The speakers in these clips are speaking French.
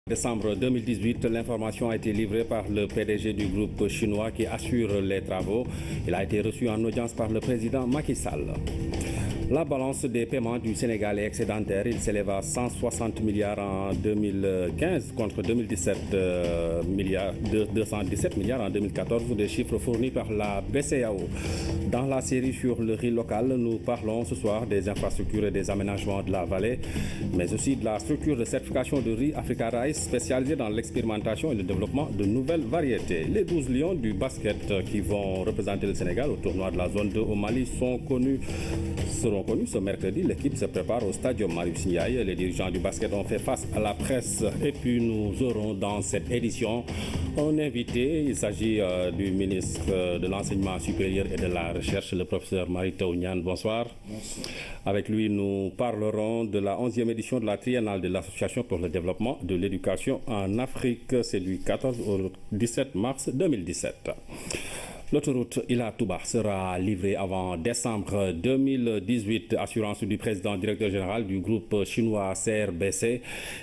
Décembre 2018, l'information a été livrée par le PDG du groupe chinois qui assure les travaux. Il a été reçu en audience par le président Macky Sall. La balance des paiements du Sénégal est excédentaire. Il s'élève à 160 milliards en 2015 contre 217 milliards en 2014, des chiffres fournis par la BCEAO. Dans la série sur le riz local, nous parlons ce soir des infrastructures et des aménagements de la vallée, mais aussi de la structure de certification de riz Africa Rice spécialisée dans l'expérimentation et le développement de nouvelles variétés. Les 12 lions du basket qui vont représenter le Sénégal au tournoi de la zone 2 au Mali seront connus ce mercredi. L'équipe se prépare au stadium Marius Ndiaye. Les dirigeants du basket ont fait face à la presse et puis nous aurons dans cette édition un invité. Il s'agit du ministre de l'Enseignement supérieur et de la Recherche, le professeur Mary Teuw Niane. Bonsoir. Bonsoir. Avec lui, nous parlerons de la 11e édition de la triennale de l'Association pour le développement de l'éducation en Afrique. C'est du 14 au 17 mars 2017. L'autoroute Ila-Touba sera livrée avant décembre 2018, assurance du président directeur général du groupe chinois CRBC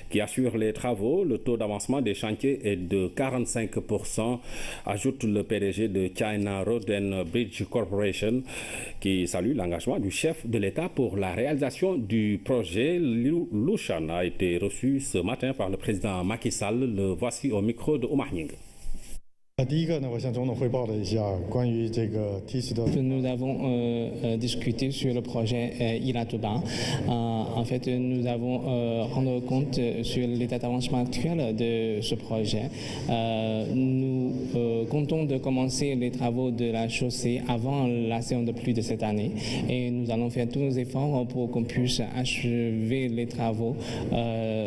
qui assure les travaux. Le taux d'avancement des chantiers est de 45%, ajoute le PDG de China Road and Bridge Corporation qui salue l'engagement du chef de l'État pour la réalisation du projet. Liu Lushan a été reçu ce matin par le président Macky Sall. Le voici au micro de Oumar Nying. Nous avons discuté sur le projet Ila-Touba. En fait, nous avons rendu compte sur l'état d'avancement actuel de ce projet. Nous comptons de commencer les travaux de la chaussée avant la saison de pluie de cette année et nous allons faire tous nos efforts pour qu'on puisse achever les travaux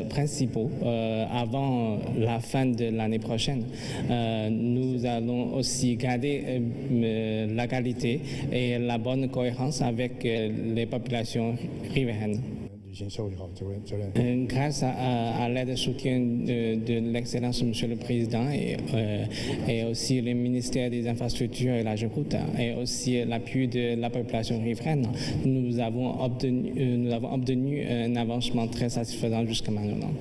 principaux avant la fin de l'année prochaine. Nous allons aussi garder la qualité et la bonne cohérence avec les populations riveraines. Grâce à l'aide et soutien de l'excellence Monsieur le Président et aussi le ministère des Infrastructures et la GEROUTE et aussi l'appui de la population riveraine, nous avons obtenu un avancement très satisfaisant jusqu'à maintenant.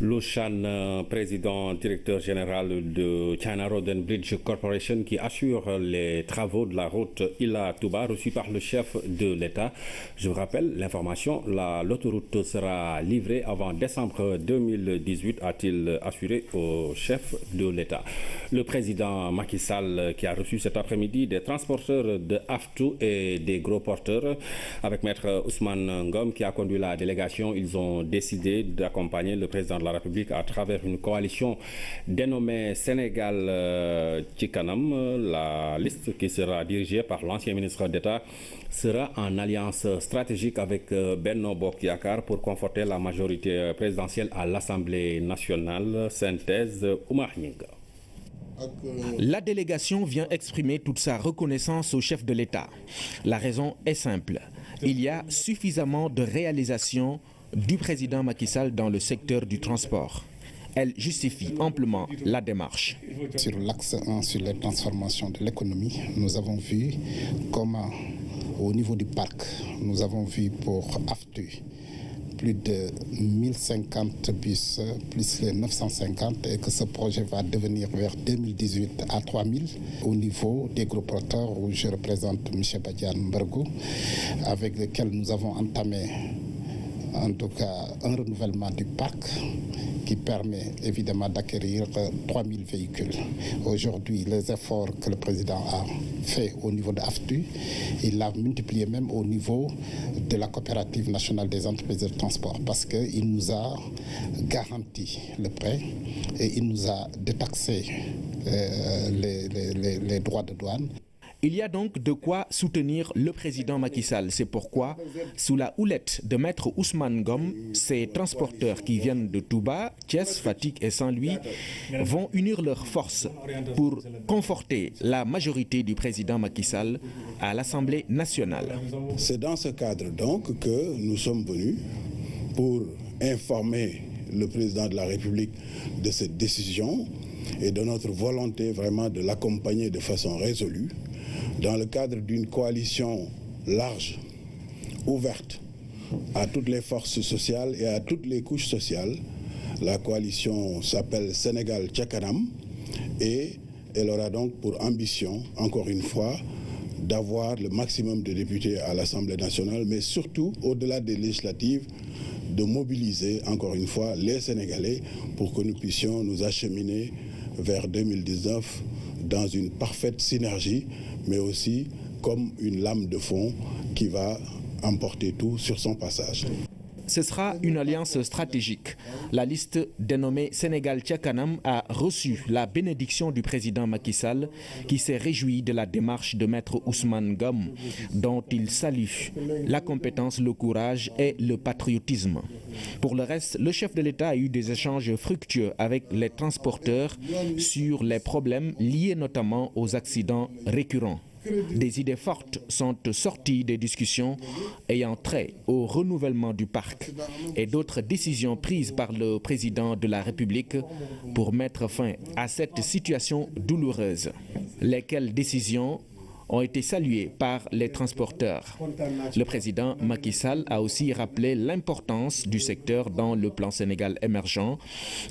Lushan, président directeur général de China Road and Bridge Corporation qui assure les travaux de la route Ila-Touba reçu par le chef de l'État. Je vous rappelle l'information, l'autoroute sera livrée avant décembre 2018, a-t-il assuré au chef de l'État. Le président Macky Sall qui a reçu cet après-midi des transporteurs de AFTU et des gros porteurs avec maître Ousmane Ngom qui a conduit la délégation. Ils ont décidé d'accompagner le président de la République à travers une coalition dénommée Sénégal Tchikanam. La liste qui sera dirigée par l'ancien ministre d'État sera en alliance stratégique avec Benno Bokk Yakaar pour conforter la majorité présidentielle à l'Assemblée nationale. Synthèse Oumar Nying. La délégation vient exprimer toute sa reconnaissance au chef de l'État. La raison est simple. Il y a suffisamment de réalisations du président Macky Sall dans le secteur du transport. Elle justifie amplement la démarche. Sur l'axe 1, sur les transformations de l'économie, nous avons vu comment, au niveau du parc, nous avons vu pour AFTU plus de 1050 bus, plus les 950, et que ce projet va devenir vers 2018 à 3000. Au niveau des gros porteurs, où je représente M. Badiane Mbergou, avec lequel nous avons entamé en tout cas un renouvellement du parc qui permet évidemment d'acquérir 3000 véhicules. Aujourd'hui, les efforts que le président a fait au niveau de AFTU, il l'a multiplié même au niveau de la coopérative nationale des entreprises de transport parce qu'il nous a garanti le prêt et il nous a détaxé les droits de douane. Il y a donc de quoi soutenir le président Macky Sall. C'est pourquoi, sous la houlette de maître Ousmane Ngom, ces transporteurs qui viennent de Touba, Thiès, Fatick et Saint-Louis vont unir leurs forces pour conforter la majorité du président Macky Sall à l'Assemblée nationale. C'est dans ce cadre donc que nous sommes venus pour informer le président de la République de cette décision et de notre volonté vraiment de l'accompagner de façon résolue dans le cadre d'une coalition large, ouverte, à toutes les forces sociales et à toutes les couches sociales. La coalition s'appelle Sénégal Ca Kanam et elle aura donc pour ambition, encore une fois, d'avoir le maximum de députés à l'Assemblée nationale, mais surtout, au-delà des législatives, de mobiliser, encore une fois, les Sénégalais pour que nous puissions nous acheminer vers 2019 dans une parfaite synergie, mais aussi comme une lame de fond qui va emporter tout sur son passage. Ce sera une alliance stratégique. La liste dénommée Sénégal Ca Kanam a reçu la bénédiction du président Macky Sall qui s'est réjoui de la démarche de Maître Ousmane Ngom dont il salue la compétence, le courage et le patriotisme. Pour le reste, le chef de l'État a eu des échanges fructueux avec les transporteurs sur les problèmes liés notamment aux accidents récurrents. Des idées fortes sont sorties des discussions ayant trait au renouvellement du parc et d'autres décisions prises par le président de la République pour mettre fin à cette situation douloureuse. Lesquelles décisions ont été saluées par les transporteurs. Le président Macky Sall a aussi rappelé l'importance du secteur dans le plan Sénégal émergent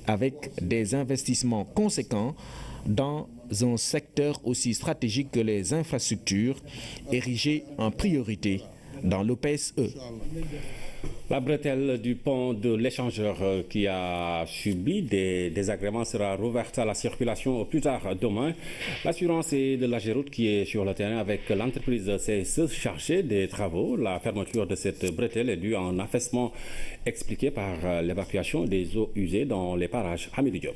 avec des investissements conséquents dans un secteur aussi stratégique que les infrastructures érigées en priorité dans le PSE. La bretelle du pont de l'échangeur qui a subi des désagréments sera rouverte à la circulation au plus tard demain. L'assurance est de l'AGEROUTE qui est sur le terrain avec l'entreprise CSE chargée des travaux. La fermeture de cette bretelle est due à un affaissement expliqué par l'évacuation des eaux usées dans les parages Hamidou Diop.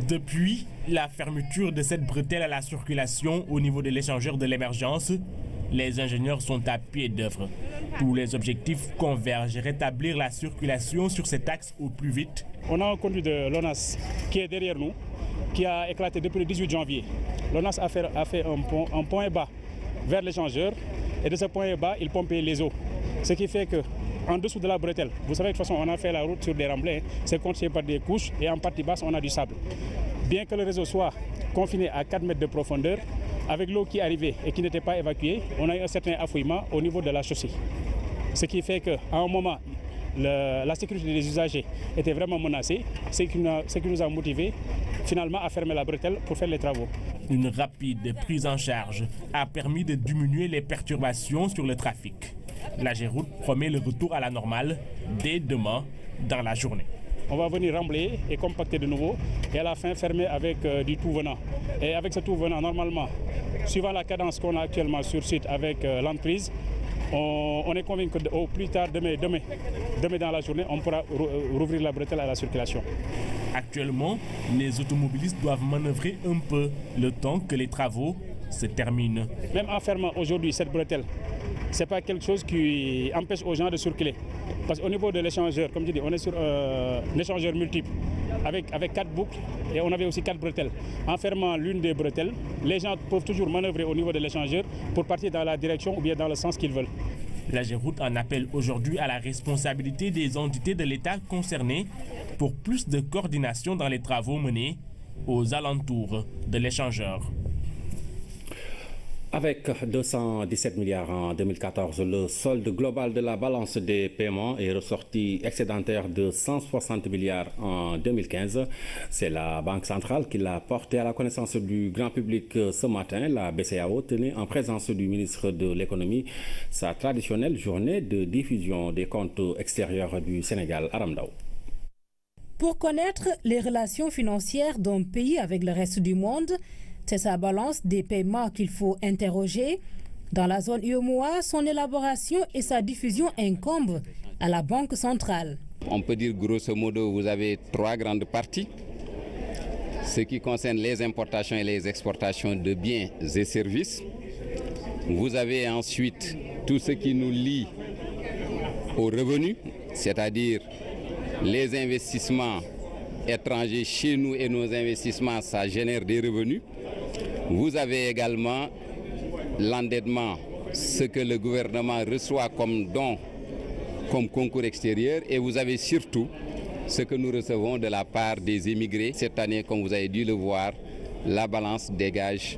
Depuis la fermeture de cette bretelle à la circulation au niveau de l'échangeur de l'émergence, les ingénieurs sont à pied d'œuvre. Tous les objectifs convergent, rétablir la circulation sur cet axe au plus vite. On a un conduit de l'ONAS qui est derrière nous, qui a éclaté depuis le 18 janvier. L'ONAS a fait un point bas vers l'échangeur et de ce point bas, il pompait les eaux. Ce qui fait que en dessous de la bretelle, vous savez de toute façon on a fait la route sur des remblais, c'est constitué par des couches et en partie basse on a du sable. Bien que le réseau soit confiné à 4 mètres de profondeur, avec l'eau qui arrivait et qui n'était pas évacuée, on a eu un certain affouillement au niveau de la chaussée. Ce qui fait qu'à un moment, la sécurité des usagers était vraiment menacée, ce qui nous a motivés finalement à fermer la bretelle pour faire les travaux. Une rapide prise en charge a permis de diminuer les perturbations sur le trafic. L'AGEROUTE promet le retour à la normale dès demain dans la journée. On va venir remblayer et compacter de nouveau et à la fin fermer avec du tout venant. Et avec ce tout venant, normalement, suivant la cadence qu'on a actuellement sur site avec l'entreprise, on est convaincu qu'au plus tard demain dans la journée, on pourra rouvrir la bretelle à la circulation. Actuellement, les automobilistes doivent manœuvrer un peu le temps que les travaux se terminent. Même en fermant aujourd'hui cette bretelle, ce n'est pas quelque chose qui empêche aux gens de circuler. Parce qu'au niveau de l'échangeur, comme je dis, on est sur un échangeur multiple avec 4 boucles et on avait aussi 4 bretelles. En fermant l'une des bretelles, les gens peuvent toujours manœuvrer au niveau de l'échangeur pour partir dans la direction ou bien dans le sens qu'ils veulent. L'AGEROUTE en appelle aujourd'hui à la responsabilité des entités de l'État concernées pour plus de coordination dans les travaux menés aux alentours de l'échangeur. Avec 217 milliards en 2014, le solde global de la balance des paiements est ressorti excédentaire de 160 milliards en 2015. C'est la Banque centrale qui l'a porté à la connaissance du grand public ce matin. La BCEAO tenait en présence du ministre de l'économie sa traditionnelle journée de diffusion des comptes extérieurs du Sénégal, Aram Ndao. Pour connaître les relations financières d'un pays avec le reste du monde, c'est sa balance des paiements qu'il faut interroger. Dans la zone UEMOA, son élaboration et sa diffusion incombent à la Banque centrale. On peut dire grosso modo, vous avez 3 grandes parties. Ce qui concerne les importations et les exportations de biens et services. Vous avez ensuite tout ce qui nous lie aux revenus, c'est-à-dire les investissements étrangers chez nous et nos investissements, ça génère des revenus. Vous avez également l'endettement, ce que le gouvernement reçoit comme don, comme concours extérieur, et vous avez surtout ce que nous recevons de la part des émigrés. Cette année, comme vous avez dû le voir, la balance dégage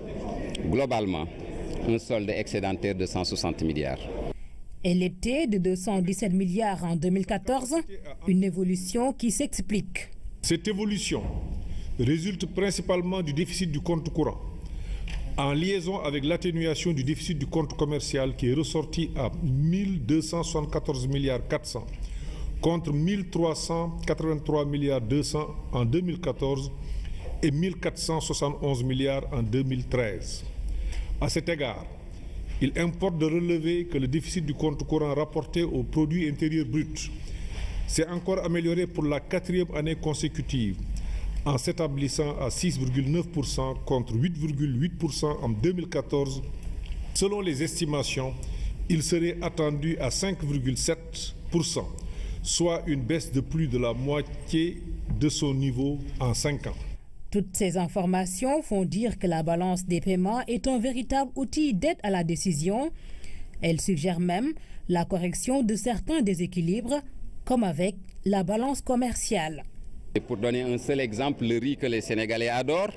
globalement un solde excédentaire de 160 milliards. Elle était de 217 milliards en 2014, une évolution qui s'explique. Cette évolution résulte principalement du déficit du compte courant, en liaison avec l'atténuation du déficit du compte commercial qui est ressorti à 1274 milliards 400 contre 1383 milliards 200 en 2014 et 1471 milliards en 2013. À cet égard, il importe de relever que le déficit du compte courant rapporté au produit intérieur brut s'est encore amélioré pour la 4e année consécutive en s'établissant à 6,9% contre 8,8% en 2014. Selon les estimations, il serait attendu à 5,7%, soit une baisse de plus de la moitié de son niveau en 5 ans. Toutes ces informations font dire que la balance des paiements est un véritable outil d'aide à la décision. Elle suggère même la correction de certains déséquilibres, comme avec la balance commerciale. Et pour donner un seul exemple, le riz que les Sénégalais adorent,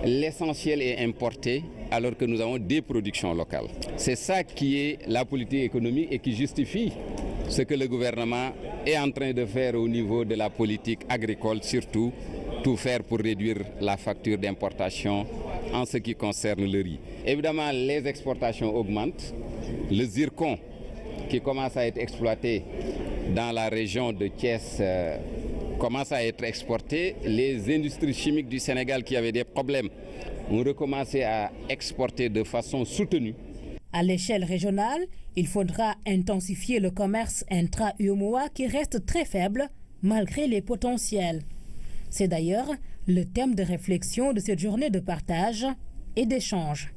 l'essentiel est importé alors que nous avons des productions locales. C'est ça qui est la politique économique et qui justifie ce que le gouvernement est en train de faire au niveau de la politique agricole, surtout tout faire pour réduire la facture d'importation en ce qui concerne le riz. Évidemment, les exportations augmentent. Le zircon qui commence à être exploité dans la région de Thiès commence à être exporté. Les industries chimiques du Sénégal qui avaient des problèmes ont recommencé à exporter de façon soutenue. À l'échelle régionale, il faudra intensifier le commerce intra-UEMOA qui reste très faible malgré les potentiels. C'est d'ailleurs le thème de réflexion de cette journée de partage et d'échange.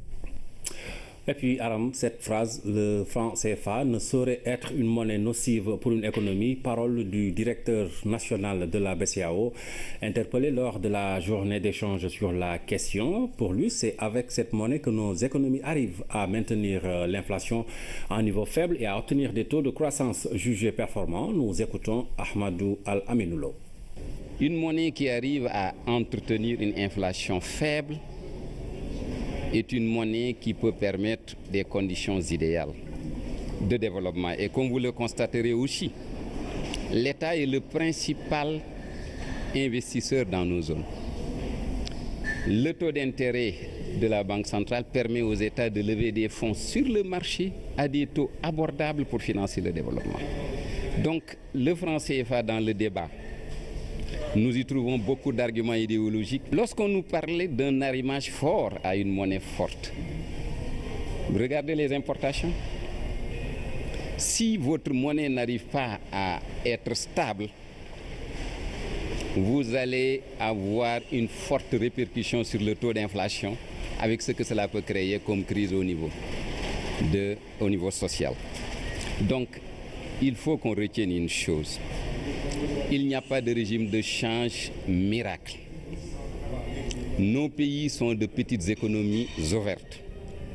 Et puis, Aram, cette phrase, le franc CFA ne saurait être une monnaie nocive pour une économie, parole du directeur national de la BCEAO, interpellé lors de la journée d'échange sur la question. Pour lui, c'est avec cette monnaie que nos économies arrivent à maintenir l'inflation à un niveau faible et à obtenir des taux de croissance jugés performants. Nous écoutons Ahmadou Al-Aminoulo. Une monnaie qui arrive à entretenir une inflation faible est une monnaie qui peut permettre des conditions idéales de développement. Et comme vous le constaterez aussi, l'État est le principal investisseur dans nos zones. Le taux d'intérêt de la Banque centrale permet aux États de lever des fonds sur le marché à des taux abordables pour financer le développement. Donc, le franc CFA dans le débat, nous y trouvons beaucoup d'arguments idéologiques. Lorsqu'on nous parlait d'un arrimage fort à une monnaie forte, regardez les importations. Si votre monnaie n'arrive pas à être stable, vous allez avoir une forte répercussion sur le taux d'inflation avec ce que cela peut créer comme crise au niveau social. Donc, il faut qu'on retienne une chose. Il n'y a pas de régime de change miracle. Nos pays sont de petites économies ouvertes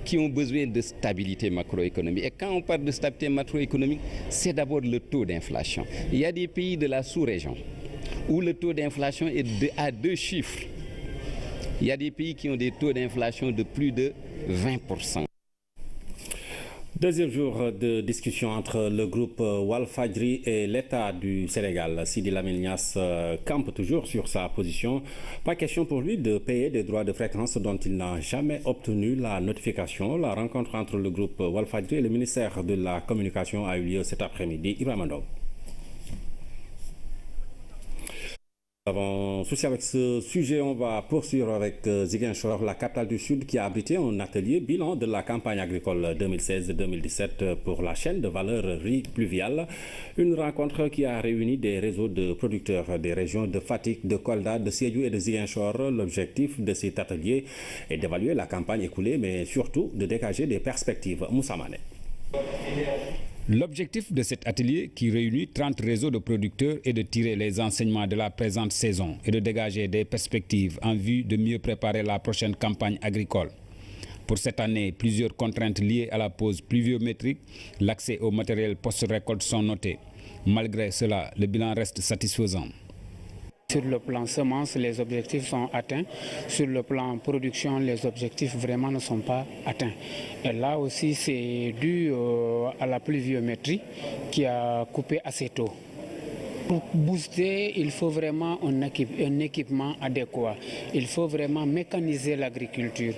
qui ont besoin de stabilité macroéconomique. Et quand on parle de stabilité macroéconomique, c'est d'abord le taux d'inflation. Il y a des pays de la sous-région où le taux d'inflation est à 2 chiffres. Il y a des pays qui ont des taux d'inflation de plus de 20%. Deuxième jour de discussion entre le groupe Walfadjri et l'État du Sénégal. Sidi Lamine Niasse campe toujours sur sa position. Pas question pour lui de payer des droits de fréquence dont il n'a jamais obtenu la notification. La rencontre entre le groupe Walfadjri et le ministère de la Communication a eu lieu cet après-midi. Ibrahima Ndong. Nous avons souci avec ce sujet. On va poursuivre avec Ziguinchor, la capitale du Sud, qui a abrité un atelier bilan de la campagne agricole 2016-2017 pour la chaîne de valeur riz pluvial. Une rencontre qui a réuni des réseaux de producteurs des régions de Fatick, de Kolda, de Sédhiou et de Ziguinchor. L'objectif de cet atelier est d'évaluer la campagne écoulée, mais surtout de dégager des perspectives. Moussa Mané. L'objectif de cet atelier, qui réunit 30 réseaux de producteurs, est de tirer les enseignements de la présente saison et de dégager des perspectives en vue de mieux préparer la prochaine campagne agricole. Pour cette année, plusieurs contraintes liées à la pause pluviométrique, l'accès au matériel post-récolte sont notées. Malgré cela, le bilan reste satisfaisant. Sur le plan semences, les objectifs sont atteints. Sur le plan production, les objectifs vraiment ne sont pas atteints. Et là aussi, c'est dû à la pluviométrie qui a coupé assez tôt. Pour booster, il faut vraiment un équipement adéquat. Il faut vraiment mécaniser l'agriculture.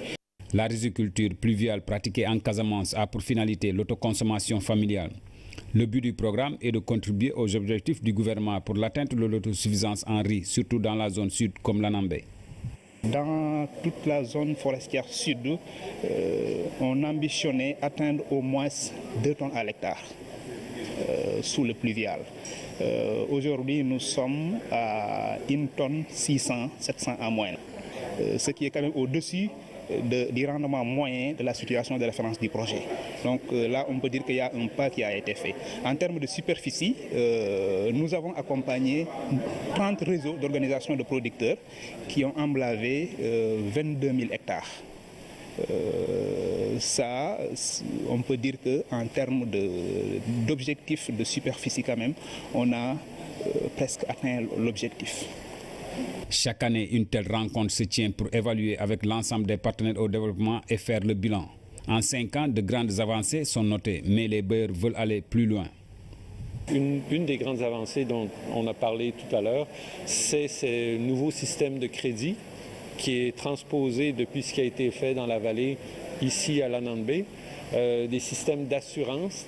La riziculture pluviale pratiquée en Casamance a pour finalité l'autoconsommation familiale. Le but du programme est de contribuer aux objectifs du gouvernement pour l'atteinte de l'autosuffisance en riz, surtout dans la zone sud comme l'Anambé. Dans toute la zone forestière sud, on ambitionnait atteindre au moins 2 tonnes à l'hectare sous le pluvial. Aujourd'hui, nous sommes à 1 tonne 600, 700 en moyenne, ce qui est quand même au-dessus du rendement moyen de la situation de référence du projet. Donc là, on peut dire qu'il y a un pas qui a été fait. En termes de superficie, nous avons accompagné 30 réseaux d'organisations de producteurs qui ont emblavé 22 000 hectares. Ça, on peut dire qu'en termes d'objectifs de superficie quand même, on a presque atteint l'objectif. Chaque année, une telle rencontre se tient pour évaluer avec l'ensemble des partenaires au développement et faire le bilan. En 5 ans, de grandes avancées sont notées, mais les bailleurs veulent aller plus loin. Une des grandes avancées dont on a parlé tout à l'heure, c'est ce nouveau système de crédit qui est transposé depuis ce qui a été fait dans la vallée, ici à l'Anambé. Des systèmes d'assurance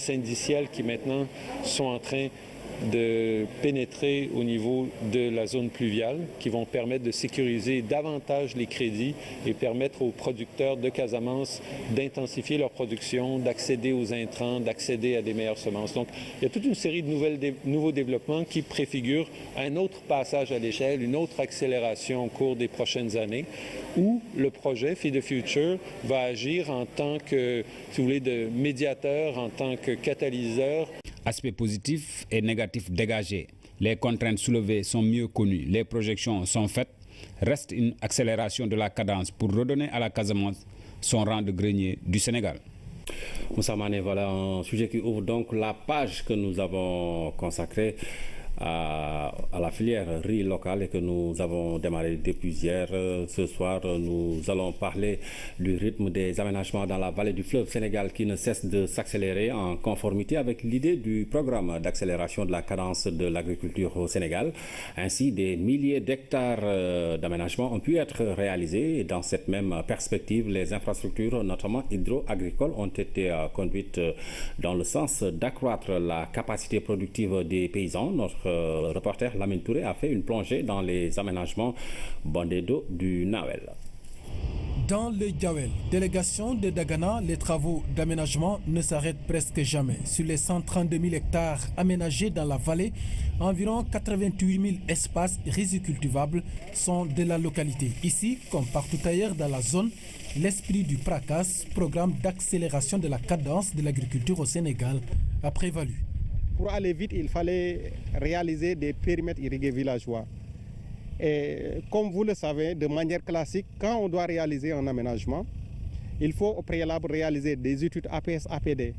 indicielle qui maintenant sont en train de pénétrer au niveau de la zone pluviale, qui vont permettre de sécuriser davantage les crédits et permettre aux producteurs de Casamance d'intensifier leur production, d'accéder aux intrants, d'accéder à des meilleures semences. Donc, il y a toute une série de nouveaux développements qui préfigurent un autre passage à l'échelle, une autre accélération au cours des prochaines années, où le projet Feed the Future va agir en tant que, si vous voulez, de médiateur, en tant que catalyseur. Aspects positifs et négatifs dégagés. Les contraintes soulevées sont mieux connues. Les projections sont faites. Reste une accélération de la cadence pour redonner à la Casamance son rang de grenier du Sénégal. Moussa Mané, voilà un sujet qui ouvre donc la page que nous avons consacrée à la filière riz locale et que nous avons démarré depuis hier. Ce soir, nous allons parler du rythme des aménagements dans la vallée du fleuve Sénégal qui ne cesse de s'accélérer en conformité avec l'idée du programme d'accélération de la cadence de l'agriculture au Sénégal. Ainsi, des milliers d'hectares d'aménagements ont pu être réalisés et dans cette même perspective, les infrastructures, notamment hydro-agricoles, ont été conduites dans le sens d'accroître la capacité productive des paysans. Notre reporter Lamine Touré a fait une plongée dans les aménagements bondés d'eau du Nawel. Dans le Diawel, délégation de Dagana, les travaux d'aménagement ne s'arrêtent presque jamais. Sur les 132 000 hectares aménagés dans la vallée, environ 88 000 espaces rizicultivables sont de la localité. Ici, comme partout ailleurs dans la zone, l'esprit du PRACAS, programme d'accélération de la cadence de l'agriculture au Sénégal, a prévalu. Pour aller vite, il fallait réaliser des périmètres irrigués villageois. Et comme vous le savez, de manière classique, quand on doit réaliser un aménagement, il faut au préalable réaliser des études APS-APD.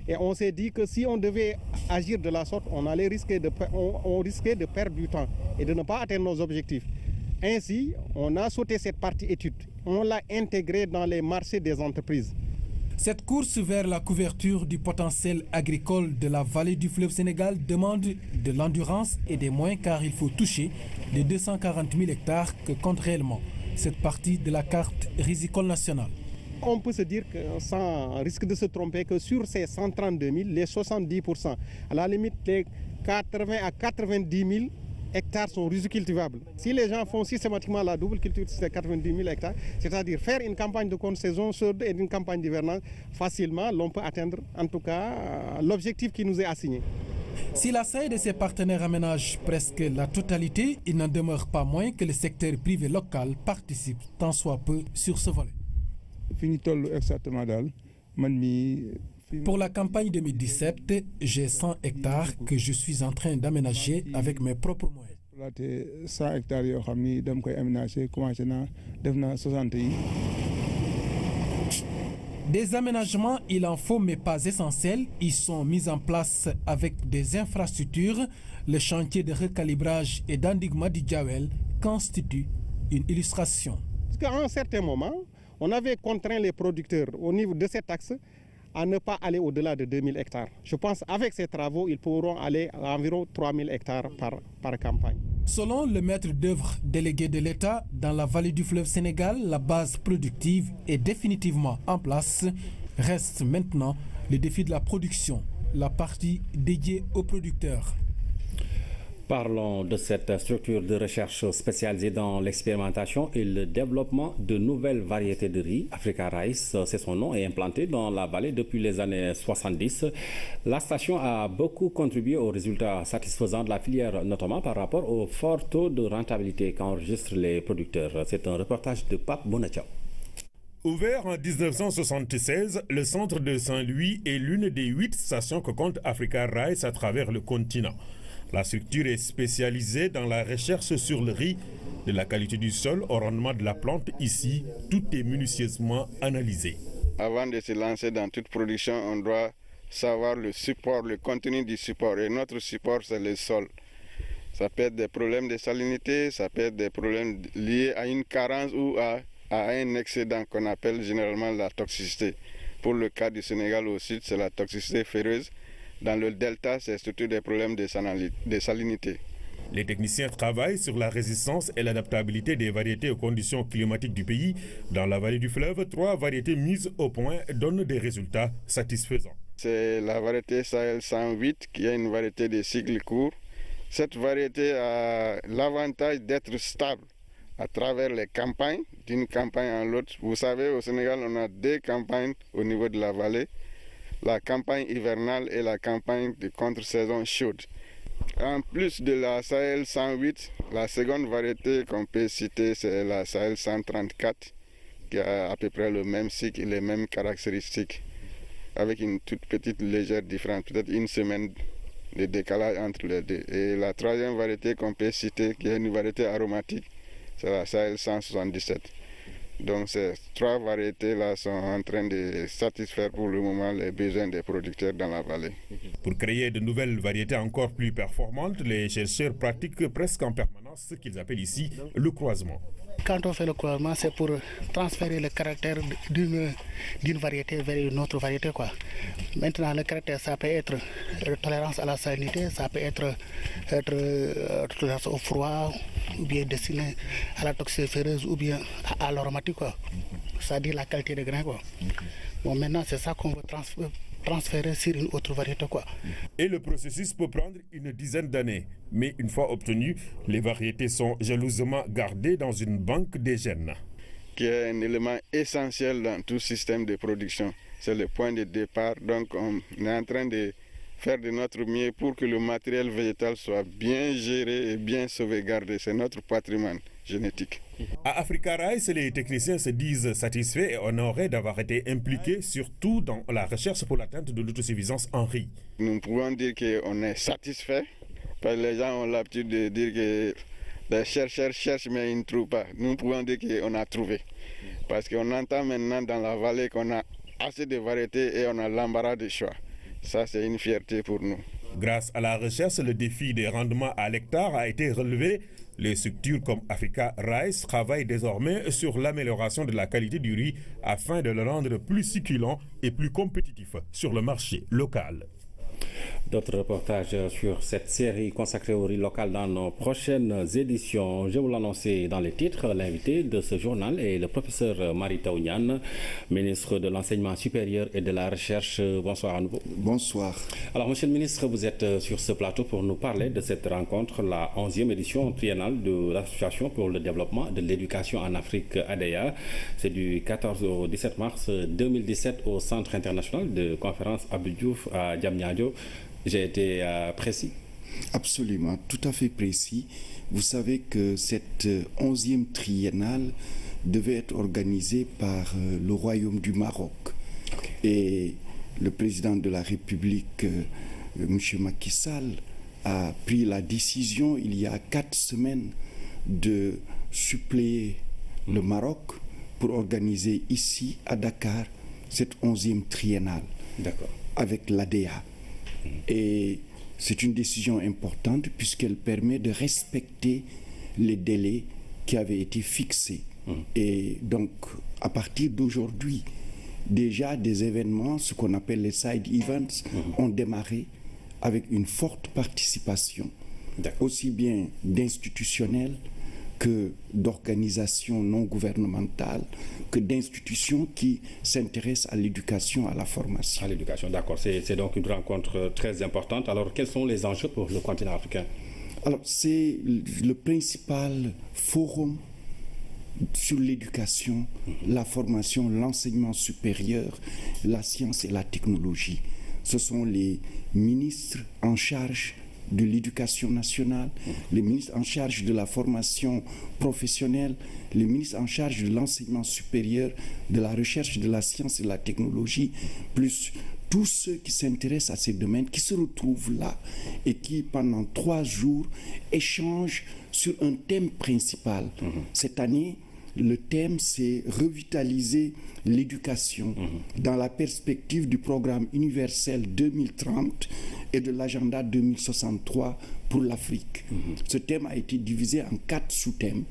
Et on s'est dit que si on devait agir de la sorte, on risquait de perdre du temps et de ne pas atteindre nos objectifs. Ainsi, on a sauté cette partie étude. On l'a intégrée dans les marchés des entreprises. Cette course vers la couverture du potentiel agricole de la vallée du fleuve Sénégal demande de l'endurance et des moyens car il faut toucher les 240 000 hectares que compte réellement cette partie de la carte rizicole nationale. On peut se dire que, sans risque de se tromper, que sur ces 132 000, les 70%, à la limite les 80 à 90 000 hectares sont rizicultivables. Si les gens font systématiquement la double culture de ces 90 000 hectares, c'est-à-dire faire une campagne de contre-saison et une campagne d'hivernage, facilement, l'on peut atteindre en tout cas l'objectif qui nous est assigné. Si la SAE de ses partenaires aménage presque la totalité, il n'en demeure pas moins que le secteur privé local participe tant soit peu sur ce volet. Pour la campagne 2017, j'ai 100 hectares que je suis en train d'aménager avec mes propres moyens. 100 hectares, Des aménagements, il en faut, mais pas essentiels. Ils sont mis en place avec des infrastructures. Le chantier de recalibrage et d'endiguement du Djawel constitue une illustration. Parce qu'à un certain moment, on avait contraint les producteurs au niveau de cet axe à ne pas aller au-delà de 2000 hectares. Je pense qu'avec ces travaux, ils pourront aller à environ 3000 hectares par campagne. Selon le maître d'œuvre délégué de l'État, dans la vallée du fleuve Sénégal, la base productive est définitivement en place. Reste maintenant le défi de la production, la partie dédiée aux producteurs. Parlons de cette structure de recherche spécialisée dans l'expérimentation et le développement de nouvelles variétés de riz. Africa Rice, c'est son nom, est implantée dans la vallée depuis les années 70. La station a beaucoup contribué aux résultats satisfaisants de la filière, notamment par rapport au fort taux de rentabilité qu'enregistrent les producteurs. C'est un reportage de Pape Bonachao. Ouvert en 1976, le centre de Saint-Louis est l'une des 8 stations que compte Africa Rice à travers le continent. La structure est spécialisée dans la recherche sur le riz, de la qualité du sol au rendement de la plante. Ici, tout est minutieusement analysé. Avant de se lancer dans toute production, on doit savoir le support, le contenu du support. Et notre support, c'est le sol. Ça peut être des problèmes de salinité, ça peut être des problèmes liés à une carence ou à un excédent qu'on appelle généralement la toxicité. Pour le cas du Sénégal au sud, c'est la toxicité ferreuse. Dans le delta, c'est surtout des problèmes de salinité. Les techniciens travaillent sur la résistance et l'adaptabilité des variétés aux conditions climatiques du pays. Dans la vallée du fleuve, 3 variétés mises au point donnent des résultats satisfaisants. C'est la variété Sahel 108 qui est une variété de cycle court. Cette variété a l'avantage d'être stable à travers les campagnes, d'une campagne à l'autre. Vous savez, au Sénégal, on a 2 campagnes au niveau de la vallée. La campagne hivernale et la campagne de contre-saison chaude. En plus de la Sahel 108, la seconde variété qu'on peut citer, c'est la Sahel 134, qui a à peu près le même cycle et les mêmes caractéristiques, avec une toute petite légère différence, peut-être une semaine de décalage entre les deux. Et la troisième variété qu'on peut citer, qui est une variété aromatique, c'est la Sahel 177. Donc ces 3 variétés-là sont en train de satisfaire pour le moment les besoins des producteurs dans la vallée. Pour créer de nouvelles variétés encore plus performantes, les chercheurs pratiquent presque en permanence ce qu'ils appellent ici le croisement. Quand on fait le croisement, c'est pour transférer le caractère d'une variété vers une autre variété, quoi. Maintenant, le caractère, ça peut être tolérance à la salinité, ça peut être tolérance au froid, ou bien destiné à la toxicité ferreuse, ou bien à l'aromatique, quoi. C'est-à-dire la qualité de grain, quoi. Bon, maintenant, c'est ça qu'on veut transférer sur une autre variété, quoi. Et le processus peut prendre une dizaine d'années. Mais une fois obtenues, les variétés sont jalousement gardées dans une banque des gènes. Qui est un élément essentiel dans tout système de production. C'est le point de départ. Donc on est en train de faire de notre mieux pour que le matériel végétal soit bien géré et bien sauvegardé. C'est notre patrimoine génétique. À Africa Rice, les techniciens se disent satisfaits et honorés d'avoir été impliqués, surtout dans la recherche pour l'atteinte de l'autosuffisance en riz. Nous pouvons dire qu'on est satisfaits, parce que les gens ont l'habitude de dire que les chercheurs cherchent mais ils ne trouvent pas. Nous pouvons dire qu'on a trouvé, parce qu'on entend maintenant dans la vallée qu'on a assez de variétés et on a l'embarras de choix. Ça, c'est une fierté pour nous. Grâce à la recherche, le défi des rendements à l'hectare a été relevé. Les structures comme Africa Rice travaillent désormais sur l'amélioration de la qualité du riz afin de le rendre plus succulent et plus compétitif sur le marché local. D'autres reportages sur cette série consacrée au riz local dans nos prochaines éditions. Je vous l'annonçais dans les titres, l'invité de ce journal est le professeur Mary Teuw Niane, ministre de l'Enseignement supérieur et de la Recherche. Bonsoir à nouveau. Bonsoir. Alors, monsieur le ministre, vous êtes sur ce plateau pour nous parler de cette rencontre, la 11e édition triennale de l'Association pour le développement de l'éducation en Afrique, ADEA. C'est du 14 au 17 mars 2017 au Centre international de conférence Abdou Diouf à Diamniadio. J'ai été précis? Absolument, tout à fait précis. Vous savez que cette 11e triennale devait être organisée par le Royaume du Maroc. Et le président de la République, M. Macky Sall, a pris la décision il y a 4 semaines de suppléer le Maroc pour organiser ici à Dakar cette 11e triennale avec l'ADA. Et c'est une décision importante puisqu'elle permet de respecter les délais qui avaient été fixés. Et donc, à partir d'aujourd'hui, déjà des événements, ce qu'on appelle les side events, ont démarré avec une forte participation, aussi bien d'institutionnels que d'organisations non gouvernementales, que d'institutions qui s'intéressent à l'éducation, à la formation. À l'éducation, d'accord. C'est donc une rencontre très importante. Alors, quels sont les enjeux pour le continent africain? Alors, c'est le principal forum sur l'éducation, la formation, l'enseignement supérieur, la science et la technologie. Ce sont les ministres en charge de l'éducation nationale, les ministres en charge de la formation professionnelle, les ministres en charge de l'enseignement supérieur, de la recherche, de la science et de la technologie, plus tous ceux qui s'intéressent à ces domaines, qui se retrouvent là et qui, pendant 3 jours, échangent sur un thème principal. Cette année, le thème, c'est revitaliser l'éducation dans la perspective du programme universel 2030 et de l'agenda 2063 pour l'Afrique. Ce thème a été divisé en 4 sous-thèmes.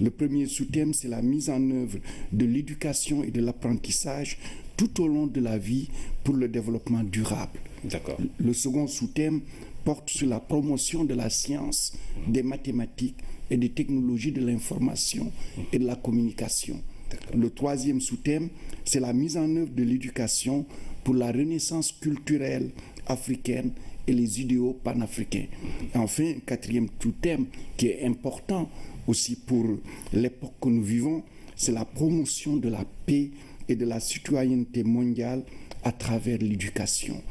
Le premier sous-thème, c'est la mise en œuvre de l'éducation et de l'apprentissage tout au long de la vie pour le développement durable. Le second sous-thème porte sur la promotion de la science, des mathématiques et des technologies de l'information et de la communication. Le troisième sous-thème, c'est la mise en œuvre de l'éducation pour la renaissance culturelle africaine et les idéaux panafricains. Et enfin, un quatrième sous-thème qui est important aussi pour l'époque que nous vivons, c'est la promotion de la paix et de la citoyenneté mondiale à travers l'éducation.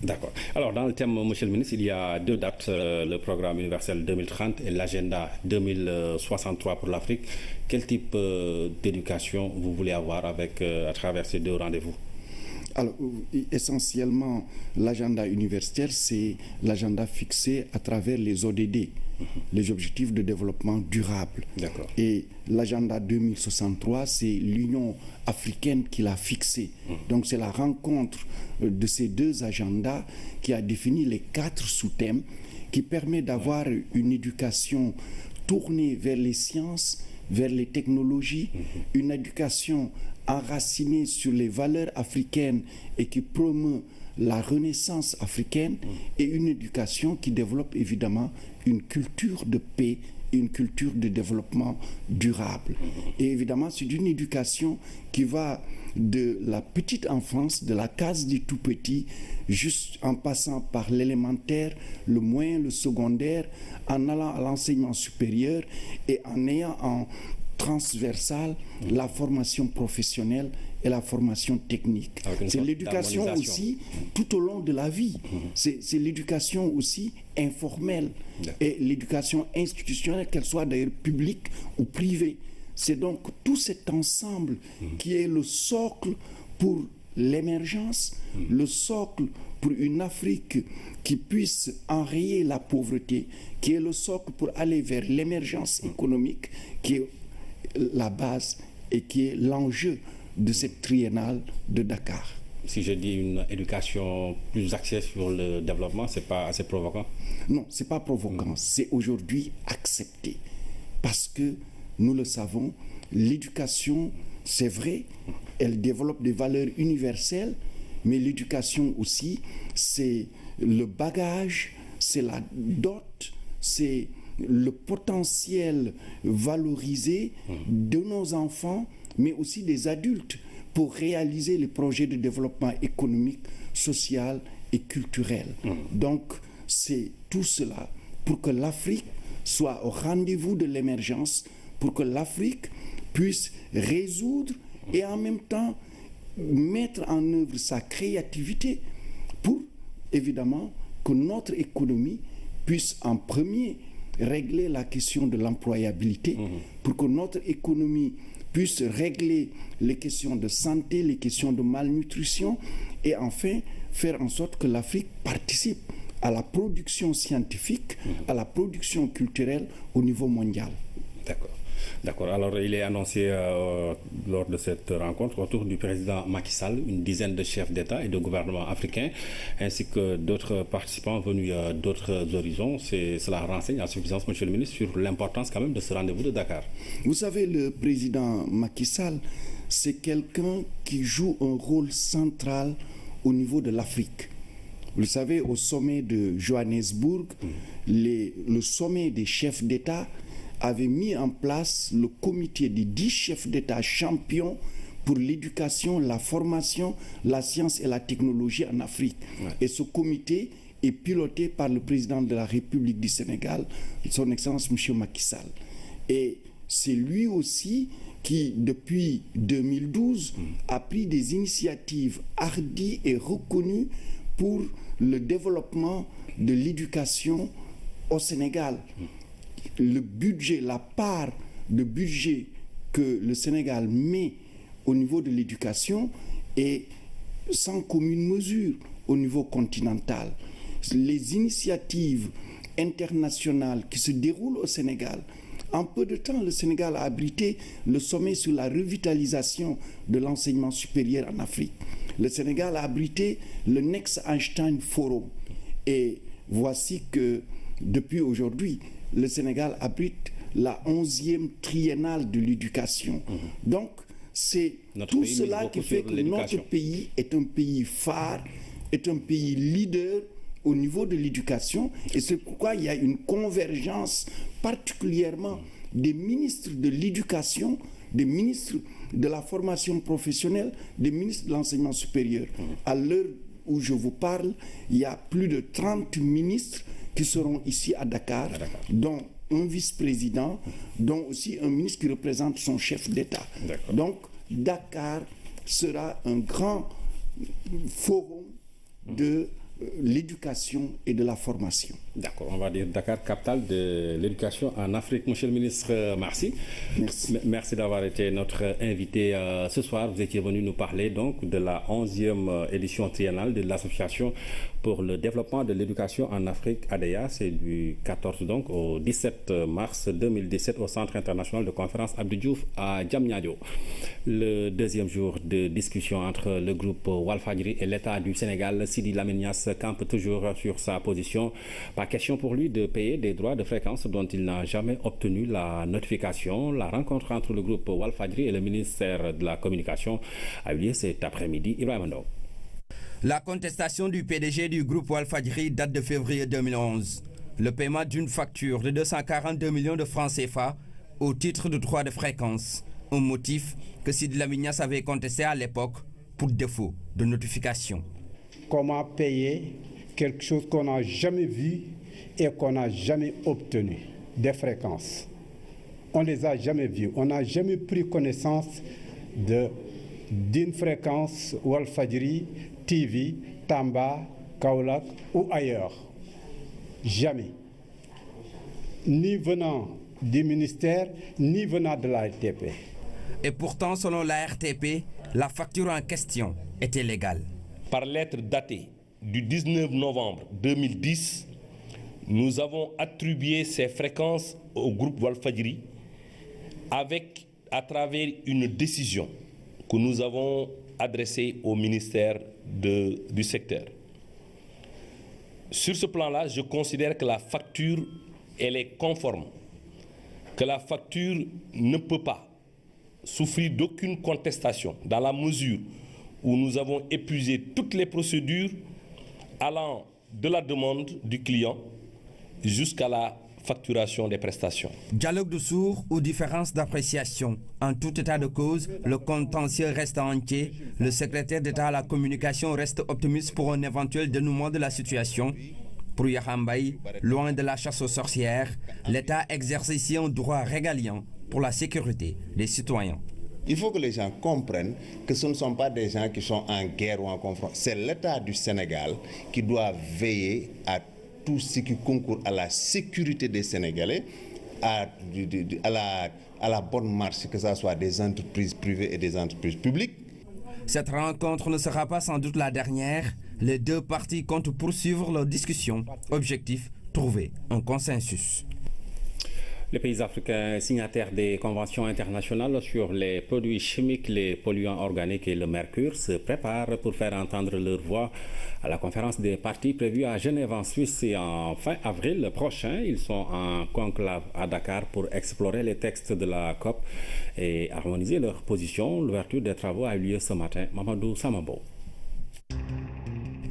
D'accord. Alors, dans le thème, monsieur le ministre, il y a 2 dates, le programme universel 2030 et l'agenda 2063 pour l'Afrique. Quel type d'éducation vous voulez avoir à travers ces 2 rendez-vous? Alors, essentiellement, l'agenda universitaire, c'est l'agenda fixé à travers les ODD, les objectifs de développement durable. Et l'agenda 2063, c'est l'Union africaine qui l'a fixé. Donc, c'est la rencontre de ces 2 agendas qui a défini les 4 sous-thèmes qui permet d'avoir une éducation tournée vers les sciences, vers les technologies, une éducation enracinée sur les valeurs africaines et qui promeut la renaissance africaine, et une éducation qui développe évidemment une culture de paix et une culture de développement durable. Et évidemment, c'est une éducation qui va de la petite enfance, de la case du tout petit, juste en passant par l'élémentaire, le moyen, le secondaire, en allant à l'enseignement supérieur et en ayant en transversale la formation professionnelle et la formation technique. C'est l'éducation aussi tout au long de la vie. C'est l'éducation aussi informelle et l'éducation institutionnelle, qu'elle soit d'ailleurs publique ou privée. C'est donc tout cet ensemble qui est le socle pour l'émergence, le socle pour une Afrique qui puisse enrayer la pauvreté, qui est le socle pour aller vers l'émergence économique, qui est la base et qui est l'enjeu de cette triennale de Dakar. Si je dis une éducation plus axée sur le développement, c'est pas assez provoquant? Non, c'est pas provoquant. C'est aujourd'hui accepté. Parce que, nous le savons, l'éducation, c'est vrai, elle développe des valeurs universelles, mais l'éducation aussi, c'est le bagage, c'est la dot, c'est le potentiel valorisé de nos enfants, mais aussi des adultes, pour réaliser les projets de développement économique, social et culturel. Donc, c'est tout cela pour que l'Afrique soit au rendez-vous de l'émergence, pour que l'Afrique puisse résoudre et en même temps mettre en œuvre sa créativité pour, évidemment, que notre économie puisse en premier régler la question de l'employabilité, pour que notre économie puisse régler les questions de santé, les questions de malnutrition, et enfin faire en sorte que l'Afrique participe à la production scientifique, à la production culturelle au niveau mondial. D'accord. D'accord. Alors, il est annoncé lors de cette rencontre autour du président Macky Sall, une dizaine de chefs d'État et de gouvernements africains, ainsi que d'autres participants venus d'autres horizons. Cela renseigne à suffisance, Monsieur le ministre, sur l'importance quand même de ce rendez-vous de Dakar. Vous savez, le président Macky Sall, c'est quelqu'un qui joue un rôle central au niveau de l'Afrique. Vous savez, au sommet de Johannesburg, le sommet des chefs d'État avait mis en place le comité des 10 chefs d'État champions pour l'éducation, la formation, la science et la technologie en Afrique. Ouais. Et ce comité est piloté par le président de la République du Sénégal, son Excellence M. Macky Sall. Et c'est lui aussi qui, depuis 2012, a pris des initiatives hardies et reconnues pour le développement de l'éducation au Sénégal. Le budget, la part de budget que le Sénégal met au niveau de l'éducation est sans commune mesure au niveau continental. Les initiatives internationales qui se déroulent au Sénégal, en peu de temps, le Sénégal a abrité le sommet sur la revitalisation de l'enseignement supérieur en Afrique. Le Sénégal a abrité le Next Einstein Forum. Et voici que, depuis aujourd'hui, le Sénégal abrite la 11e triennale de l'éducation. Donc, c'est tout cela qui fait que notre pays est un pays phare, est un pays leader au niveau de l'éducation. Et c'est pourquoi il y a une convergence particulièrement des ministres de l'éducation, des ministres de la formation professionnelle, des ministres de l'enseignement supérieur. À l'heure où je vous parle, il y a plus de 30 ministres qui seront ici à Dakar, dont un vice-président, dont aussi un ministre qui représente son chef d'État. Donc, Dakar sera un grand forum de l'éducation et de la formation. D'accord, on va dire Dakar, capitale de l'éducation en Afrique. Monsieur le ministre, merci. Merci d'avoir été notre invité ce soir. Vous étiez venu nous parler donc de la 11e édition triennale de l'association pour le développement de l'éducation en Afrique, ADEA. C'est du 14 donc au 17 mars 2017 au Centre international de conférence Abdou Diouf à Diamniadio. Le deuxième jour de discussion entre le groupe Walfadjri et l'État du Sénégal. Sidi Lamine Niasse campe toujours sur sa position. Pas question pour lui de payer des droits de fréquence dont il n'a jamais obtenu la notification. La rencontre entre le groupe Walfadjri et le ministère de la Communication a eu lieu cet après-midi. Ibrahim Ndao. La contestation du PDG du groupe Walfadjri date de février 2011. Le paiement d'une facture de 242 millions de francs CFA au titre de droits de fréquence. Un motif que Sidi Lamine Niasse avait contesté à l'époque pour défaut de notification. Comment payer quelque chose qu'on n'a jamais vu et qu'on n'a jamais obtenu, des fréquences. On ne les a jamais vues. On n'a jamais pris connaissance d'une fréquence Walfadjri, TV, Tamba, Kaolack ou ailleurs. Jamais. Ni venant du ministère, ni venant de la RTP. Et pourtant, selon la RTP, la facture en question était légale. Par lettre datée du 19 novembre 2010, nous avons attribué ces fréquences au groupe Walfadjri à travers une décision que nous avons adressée au ministère du secteur. Sur ce plan-là, je considère que la facture, elle est conforme, que la facture ne peut pas souffrir d'aucune contestation dans la mesure où nous avons épuisé toutes les procédures allant de la demande du client jusqu'à la facturation des prestations. Dialogue de sourds ou différence d'appréciation. En tout état de cause, le contentieux reste entier. Le secrétaire d'État à la communication reste optimiste pour un éventuel dénouement de la situation. Pour Yahambaye, loin de la chasse aux sorcières, l'État exerce ici un droit régalien pour la sécurité des citoyens. Il faut que les gens comprennent que ce ne sont pas des gens qui sont en guerre ou en conflit. C'est l'État du Sénégal qui doit veiller à tout ce qui concourt à la sécurité des Sénégalais, à la bonne marche, que ce soit des entreprises privées et des entreprises publiques. Cette rencontre ne sera pas sans doute la dernière. Les deux parties comptent poursuivre leurs discussions. Objectif, trouver un consensus. Les pays africains signataires des conventions internationales sur les produits chimiques, les polluants organiques et le mercure se préparent pour faire entendre leur voix à la conférence des parties prévue à Genève en Suisse et en fin avril prochain. Ils sont en conclave à Dakar pour explorer les textes de la COP et harmoniser leurs positions. L'ouverture des travaux a eu lieu ce matin. Mamadou Samambo.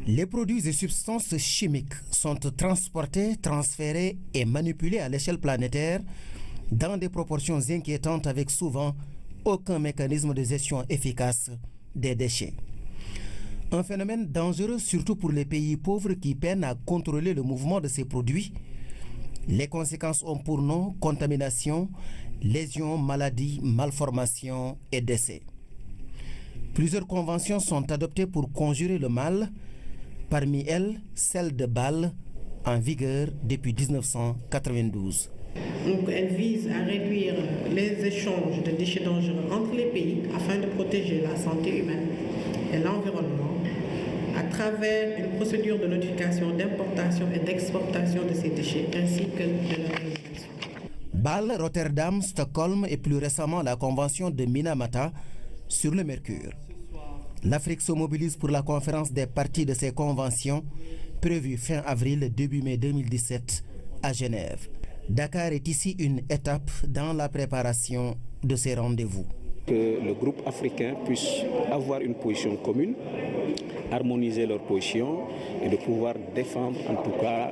Les produits et substances chimiques sont transportés, transférés et manipulés à l'échelle planétaire dans des proportions inquiétantes avec souvent aucun mécanisme de gestion efficace des déchets. Un phénomène dangereux surtout pour les pays pauvres qui peinent à contrôler le mouvement de ces produits. Les conséquences ont pour nom contamination, lésions, maladies, malformations et décès. Plusieurs conventions sont adoptées pour conjurer le mal. Parmi elles, celle de Bâle, en vigueur depuis 1992. Donc, elle vise à réduire les échanges de déchets dangereux entre les pays afin de protéger la santé humaine et l'environnement à travers une procédure de notification d'importation et d'exportation de ces déchets ainsi que de leur élimination. Bâle, Rotterdam, Stockholm et plus récemment la convention de Minamata sur le mercure. L'Afrique se mobilise pour la conférence des parties de ces conventions prévue fin avril début mai 2017 à Genève. Dakar est ici une étape dans la préparation de ces rendez-vous. Que le groupe africain puisse avoir une position commune, harmoniser leurs positions et de pouvoir défendre en tout cas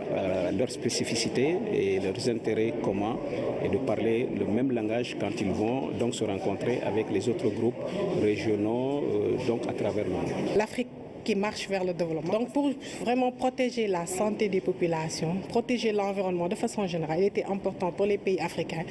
leurs spécificités et leurs intérêts communs et de parler le même langage quand ils vont donc se rencontrer avec les autres groupes régionaux donc à travers le monde. L'Afrique qui marche vers le développement. Donc pour vraiment protéger la santé des populations, protéger l'environnement de façon générale, il était important pour les pays africains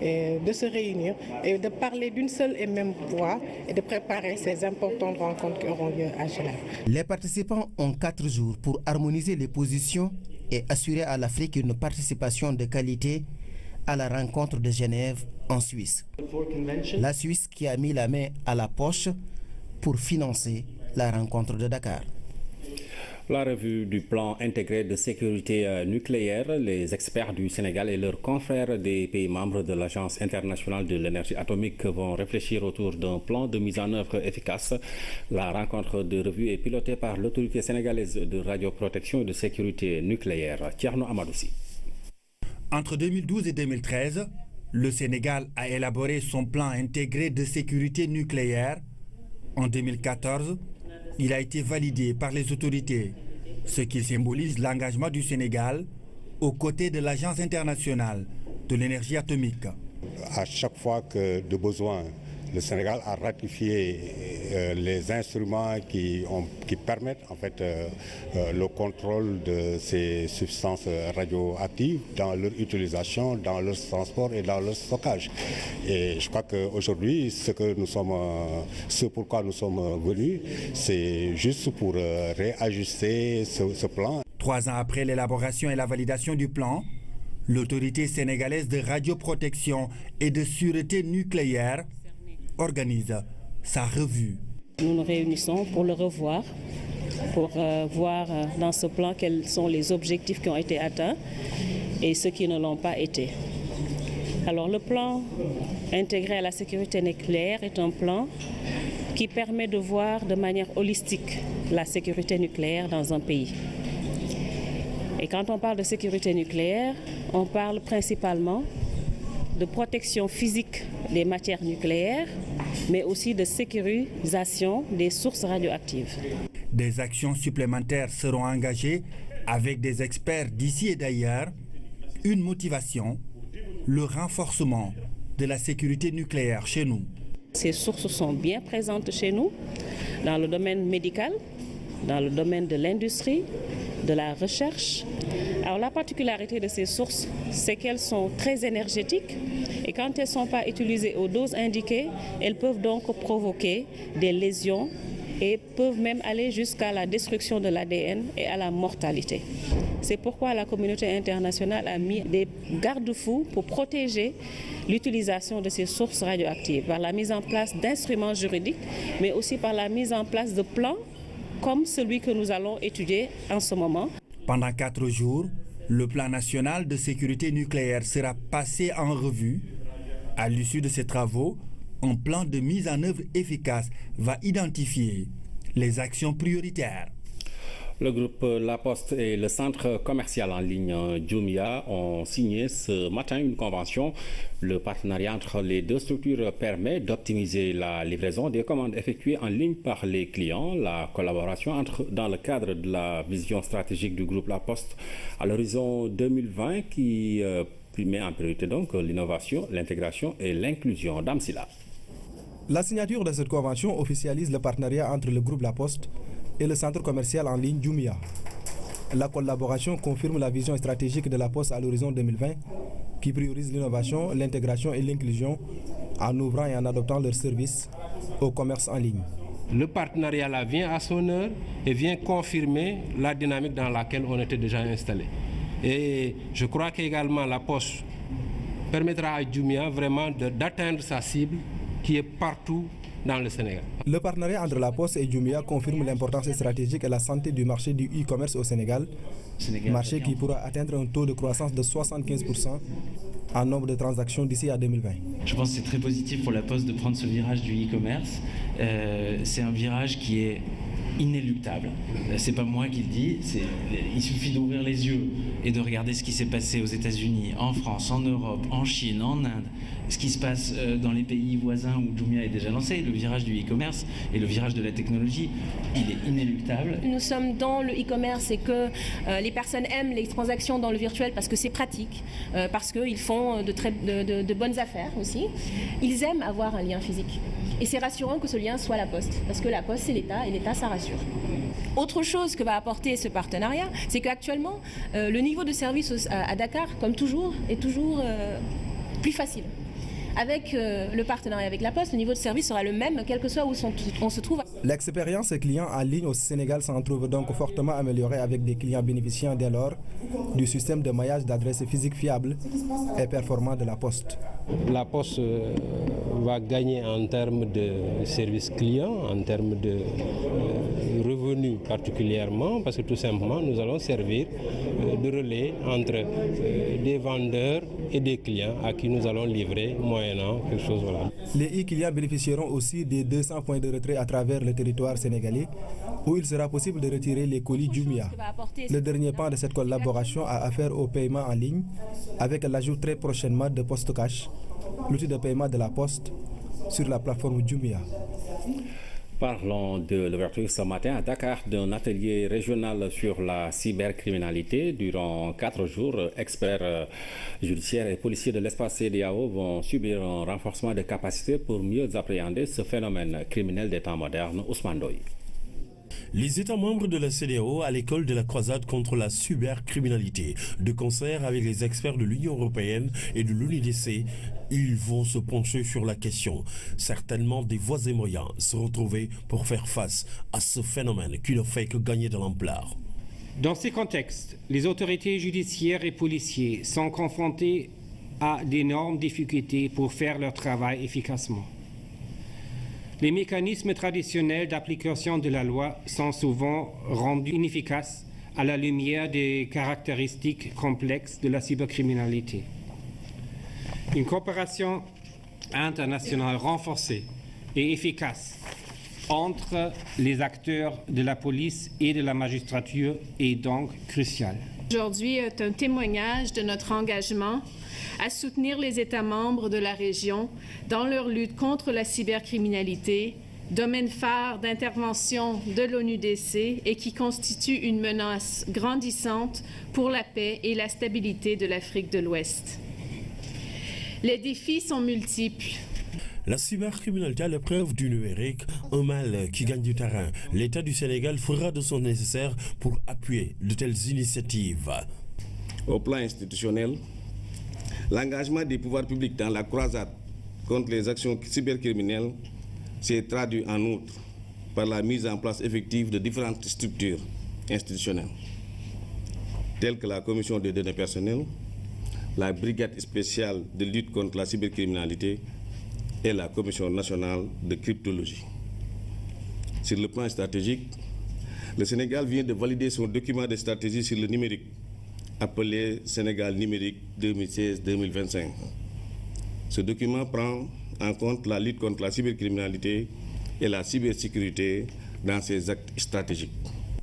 de se réunir et de parler d'une seule et même voix et de préparer ces importantes rencontres qui auront lieu à Genève. Les participants ont 4 jours pour harmoniser les positions et assurer à l'Afrique une participation de qualité à la rencontre de Genève en Suisse. La Suisse qui a mis la main à la poche pour financer la rencontre de Dakar. La revue du plan intégré de sécurité nucléaire, les experts du Sénégal et leurs confrères des pays membres de l'Agence internationale de l'énergie atomique vont réfléchir autour d'un plan de mise en œuvre efficace. La rencontre de revue est pilotée par l'autorité sénégalaise de radioprotection et de sécurité nucléaire, Thierno Amadoussi. Entre 2012 et 2013, le Sénégal a élaboré son plan intégré de sécurité nucléaire. En 2014, il a été validé par les autorités, ce qui symbolise l'engagement du Sénégal aux côtés de l'Agence internationale de l'énergie atomique. À chaque fois que de besoin, le Sénégal a ratifié les instruments qui permettent en fait le contrôle de ces substances radioactives dans leur utilisation, dans leur transport et dans leur stockage. Et je crois qu'aujourd'hui, ce pourquoi nous sommes venus, c'est juste pour réajuster ce plan. 3 ans après l'élaboration et la validation du plan, l'autorité sénégalaise de radioprotection et de sûreté nucléaire organise sa revue. Nous nous réunissons pour le revoir, pour voir dans ce plan quels sont les objectifs qui ont été atteints et ceux qui ne l'ont pas été. Alors le plan intégré à la sécurité nucléaire est un plan qui permet de voir de manière holistique la sécurité nucléaire dans un pays. Et quand on parle de sécurité nucléaire, on parle principalement de protection physique des matières nucléaires, mais aussi de sécurisation des sources radioactives. Des actions supplémentaires seront engagées avec des experts d'ici et d'ailleurs. Une motivation, le renforcement de la sécurité nucléaire chez nous. Ces sources sont bien présentes chez nous, dans le domaine médical, dans le domaine de l'industrie, de la recherche. Alors la particularité de ces sources, c'est qu'elles sont très énergétiques et quand elles ne sont pas utilisées aux doses indiquées, elles peuvent donc provoquer des lésions et peuvent même aller jusqu'à la destruction de l'ADN et à la mortalité. C'est pourquoi la communauté internationale a mis des garde-fous pour protéger l'utilisation de ces sources radioactives par la mise en place d'instruments juridiques, mais aussi par la mise en place de plans comme celui que nous allons étudier en ce moment. Pendant 4 jours, Le plan national de sécurité nucléaire sera passé en revue. À l'issue de ces travaux, un plan de mise en œuvre efficace va identifier les actions prioritaires. Le groupe La Poste et le centre commercial en ligne Jumia ont signé ce matin une convention. Le partenariat entre les deux structures permet d'optimiser la livraison des commandes effectuées en ligne par les clients. La collaboration entre dans le cadre de la vision stratégique du groupe La Poste à l'horizon 2020 qui met en priorité donc l'innovation, l'intégration et l'inclusion. Damsila. La signature de cette convention officialise le partenariat entre le groupe La Poste et le centre commercial en ligne Jumia. La collaboration confirme la vision stratégique de La Poste à l'horizon 2020 qui priorise l'innovation, l'intégration et l'inclusion en ouvrant et en adoptant leurs services au commerce en ligne. Le partenariat là vient à son heure et vient confirmer la dynamique dans laquelle on était déjà installé. Et je crois qu'également La Poste permettra à Jumia vraiment d'atteindre sa cible qui est partout dans le Sénégal. Le partenariat entre La Poste et Jumia confirme l'importance stratégique et la santé du marché du e-commerce au Sénégal, marché qui pourra atteindre un taux de croissance de 75% en nombre de transactions d'ici à 2020. Je pense que c'est très positif pour La Poste de prendre ce virage du e-commerce. C'est un virage qui est inéluctable. C'est pas moi qui le dis, il suffit d'ouvrir les yeux et de regarder ce qui s'est passé aux États-Unis, en France, en Europe, en Chine, en Inde, ce qui se passe dans les pays voisins où Jumia est déjà lancé. Le virage du e-commerce et le virage de la technologie, il est inéluctable. Nous sommes dans le e-commerce et que les personnes aiment les transactions dans le virtuel parce que c'est pratique, parce qu'ils font de bonnes affaires aussi. Ils aiment avoir un lien physique. Et c'est rassurant que ce lien soit La Poste, parce que La Poste c'est l'État et l'État ça rassure. Autre chose que va apporter ce partenariat, c'est qu'actuellement le niveau de service à Dakar, comme toujours, est toujours plus facile. Avec le partenariat avec La Poste, le niveau de service sera le même, quel que soit où on se trouve. L'expérience client en ligne au Sénégal s'en trouve donc fortement améliorée avec des clients bénéficiant dès lors du système de maillage d'adresses physiques fiable et performant de La Poste. La Poste va gagner en termes de service client, en termes de revenus particulièrement, parce que tout simplement nous allons servir de relais entre des vendeurs et des clients à qui nous allons livrer moyennant quelque chose. Voilà. Les e-clients bénéficieront aussi des 200 points de retrait à travers le territoire sénégalais où il sera possible de retirer les colis Jumia. Le dernier pan de cette collaboration a affaire au paiement en ligne avec l'ajout très prochainement de Poste Cash, l'outil de paiement de La Poste sur la plateforme Jumia. Parlons de l'ouverture ce matin à Dakar d'un atelier régional sur la cybercriminalité. Durant 4 jours, experts judiciaires et policiers de l'espace CEDEAO vont subir un renforcement de capacités pour mieux appréhender ce phénomène criminel des temps modernes. Ousmane Doy. Les États membres de la CEDEAO à l'école de la croisade contre la cybercriminalité, de concert avec les experts de l'Union européenne et de l'UNIDC, ils vont se pencher sur la question. Certainement des voies et moyens seront trouvés pour faire face à ce phénomène qui ne fait que gagner de l'ampleur. Dans ces contextes, les autorités judiciaires et policiers sont confrontés à d'énormes difficultés pour faire leur travail efficacement. Les mécanismes traditionnels d'application de la loi sont souvent rendus inefficaces à la lumière des caractéristiques complexes de la cybercriminalité. Une coopération internationale renforcée et efficace entre les acteurs de la police et de la magistrature est donc cruciale. Aujourd'hui est un témoignage de notre engagement à soutenir les États membres de la région dans leur lutte contre la cybercriminalité, domaine phare d'intervention de l'ONUDC et qui constitue une menace grandissante pour la paix et la stabilité de l'Afrique de l'Ouest. Les défis sont multiples. La cybercriminalité à l'épreuve du numérique, un mal qui gagne du terrain. L'État du Sénégal fera de son nécessaire pour appuyer de telles initiatives. Au plan institutionnel, l'engagement des pouvoirs publics dans la croisade contre les actions cybercriminelles s'est traduit en outre par la mise en place effective de différentes structures institutionnelles, telles que la Commission des données personnelles, la Brigade spéciale de lutte contre la cybercriminalité et la Commission nationale de cryptologie. Sur le plan stratégique, le Sénégal vient de valider son document de stratégie sur le numérique appelé Sénégal numérique 2016-2025. Ce document prend en compte la lutte contre la cybercriminalité et la cybersécurité dans ses actes stratégiques.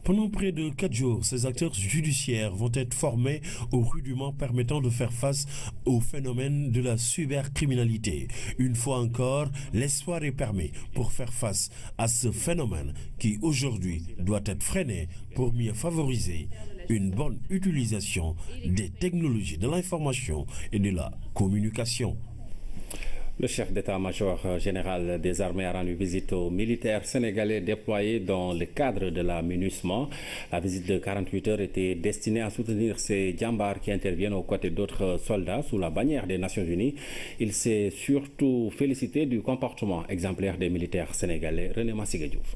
Pendant près de 4 jours, ces acteurs judiciaires vont être formés aux rudiments permettant de faire face au phénomène de la cybercriminalité. Une fois encore, l'espoir est permis pour faire face à ce phénomène qui aujourd'hui doit être freiné pour mieux favoriser une bonne utilisation des technologies de l'information et de la communication. Le chef d'état-major général des armées a rendu visite aux militaires sénégalais déployés dans le cadre de la MINUSMA. La visite de 48 heures était destinée à soutenir ces djambars qui interviennent aux côtés d'autres soldats sous la bannière des Nations Unies. Il s'est surtout félicité du comportement exemplaire des militaires sénégalais. René Massiga Diouf.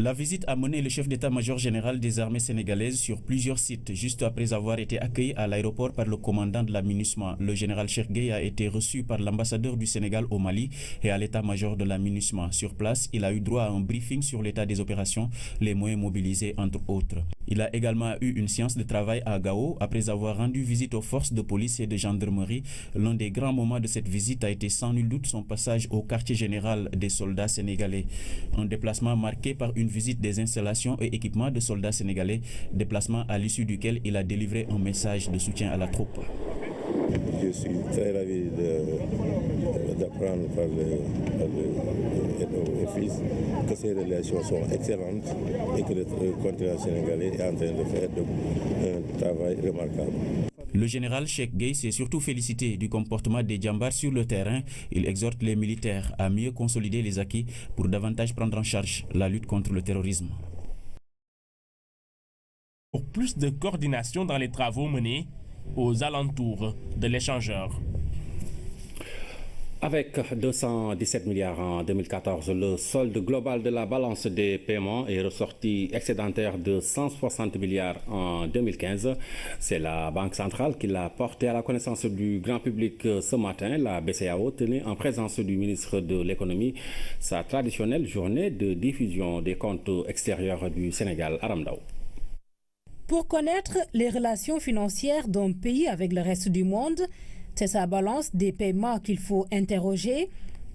La visite a mené le chef d'état-major général des armées sénégalaises sur plusieurs sites, juste après avoir été accueilli à l'aéroport par le commandant de la MINUSMA. Le général Cheikh Gueye a été reçu par l'ambassadeur du Sénégal au Mali et à l'état-major de la MINUSMA. Sur place, il a eu droit à un briefing sur l'état des opérations, les moyens mobilisés entre autres. Il a également eu une séance de travail à Gao après avoir rendu visite aux forces de police et de gendarmerie. L'un des grands moments de cette visite a été sans nul doute son passage au quartier général des soldats sénégalais. Un déplacement marqué par une visite des installations et équipements de soldats sénégalais, déplacement à l'issue duquel il a délivré un message de soutien à la troupe. Je suis très ravi d'apprendre par le fils que ces relations sont excellentes et que le continent sénégalais est en train de faire un travail remarquable. Le général Cheikh Gueye s'est surtout félicité du comportement des djambars sur le terrain. Il exhorte les militaires à mieux consolider les acquis pour davantage prendre en charge la lutte contre le terrorisme. Pour plus de coordination dans les travaux menés aux alentours de l'échangeur. Avec 217 milliards en 2014, le solde global de la balance des paiements est ressorti excédentaire de 160 milliards en 2015. C'est la Banque centrale qui l'a porté à la connaissance du grand public ce matin. La BCEAO tenait en présence du ministre de l'économie sa traditionnelle journée de diffusion des comptes extérieurs du Sénégal. Aram Ndao. Pour connaître les relations financières d'un pays avec le reste du monde, c'est sa balance des paiements qu'il faut interroger.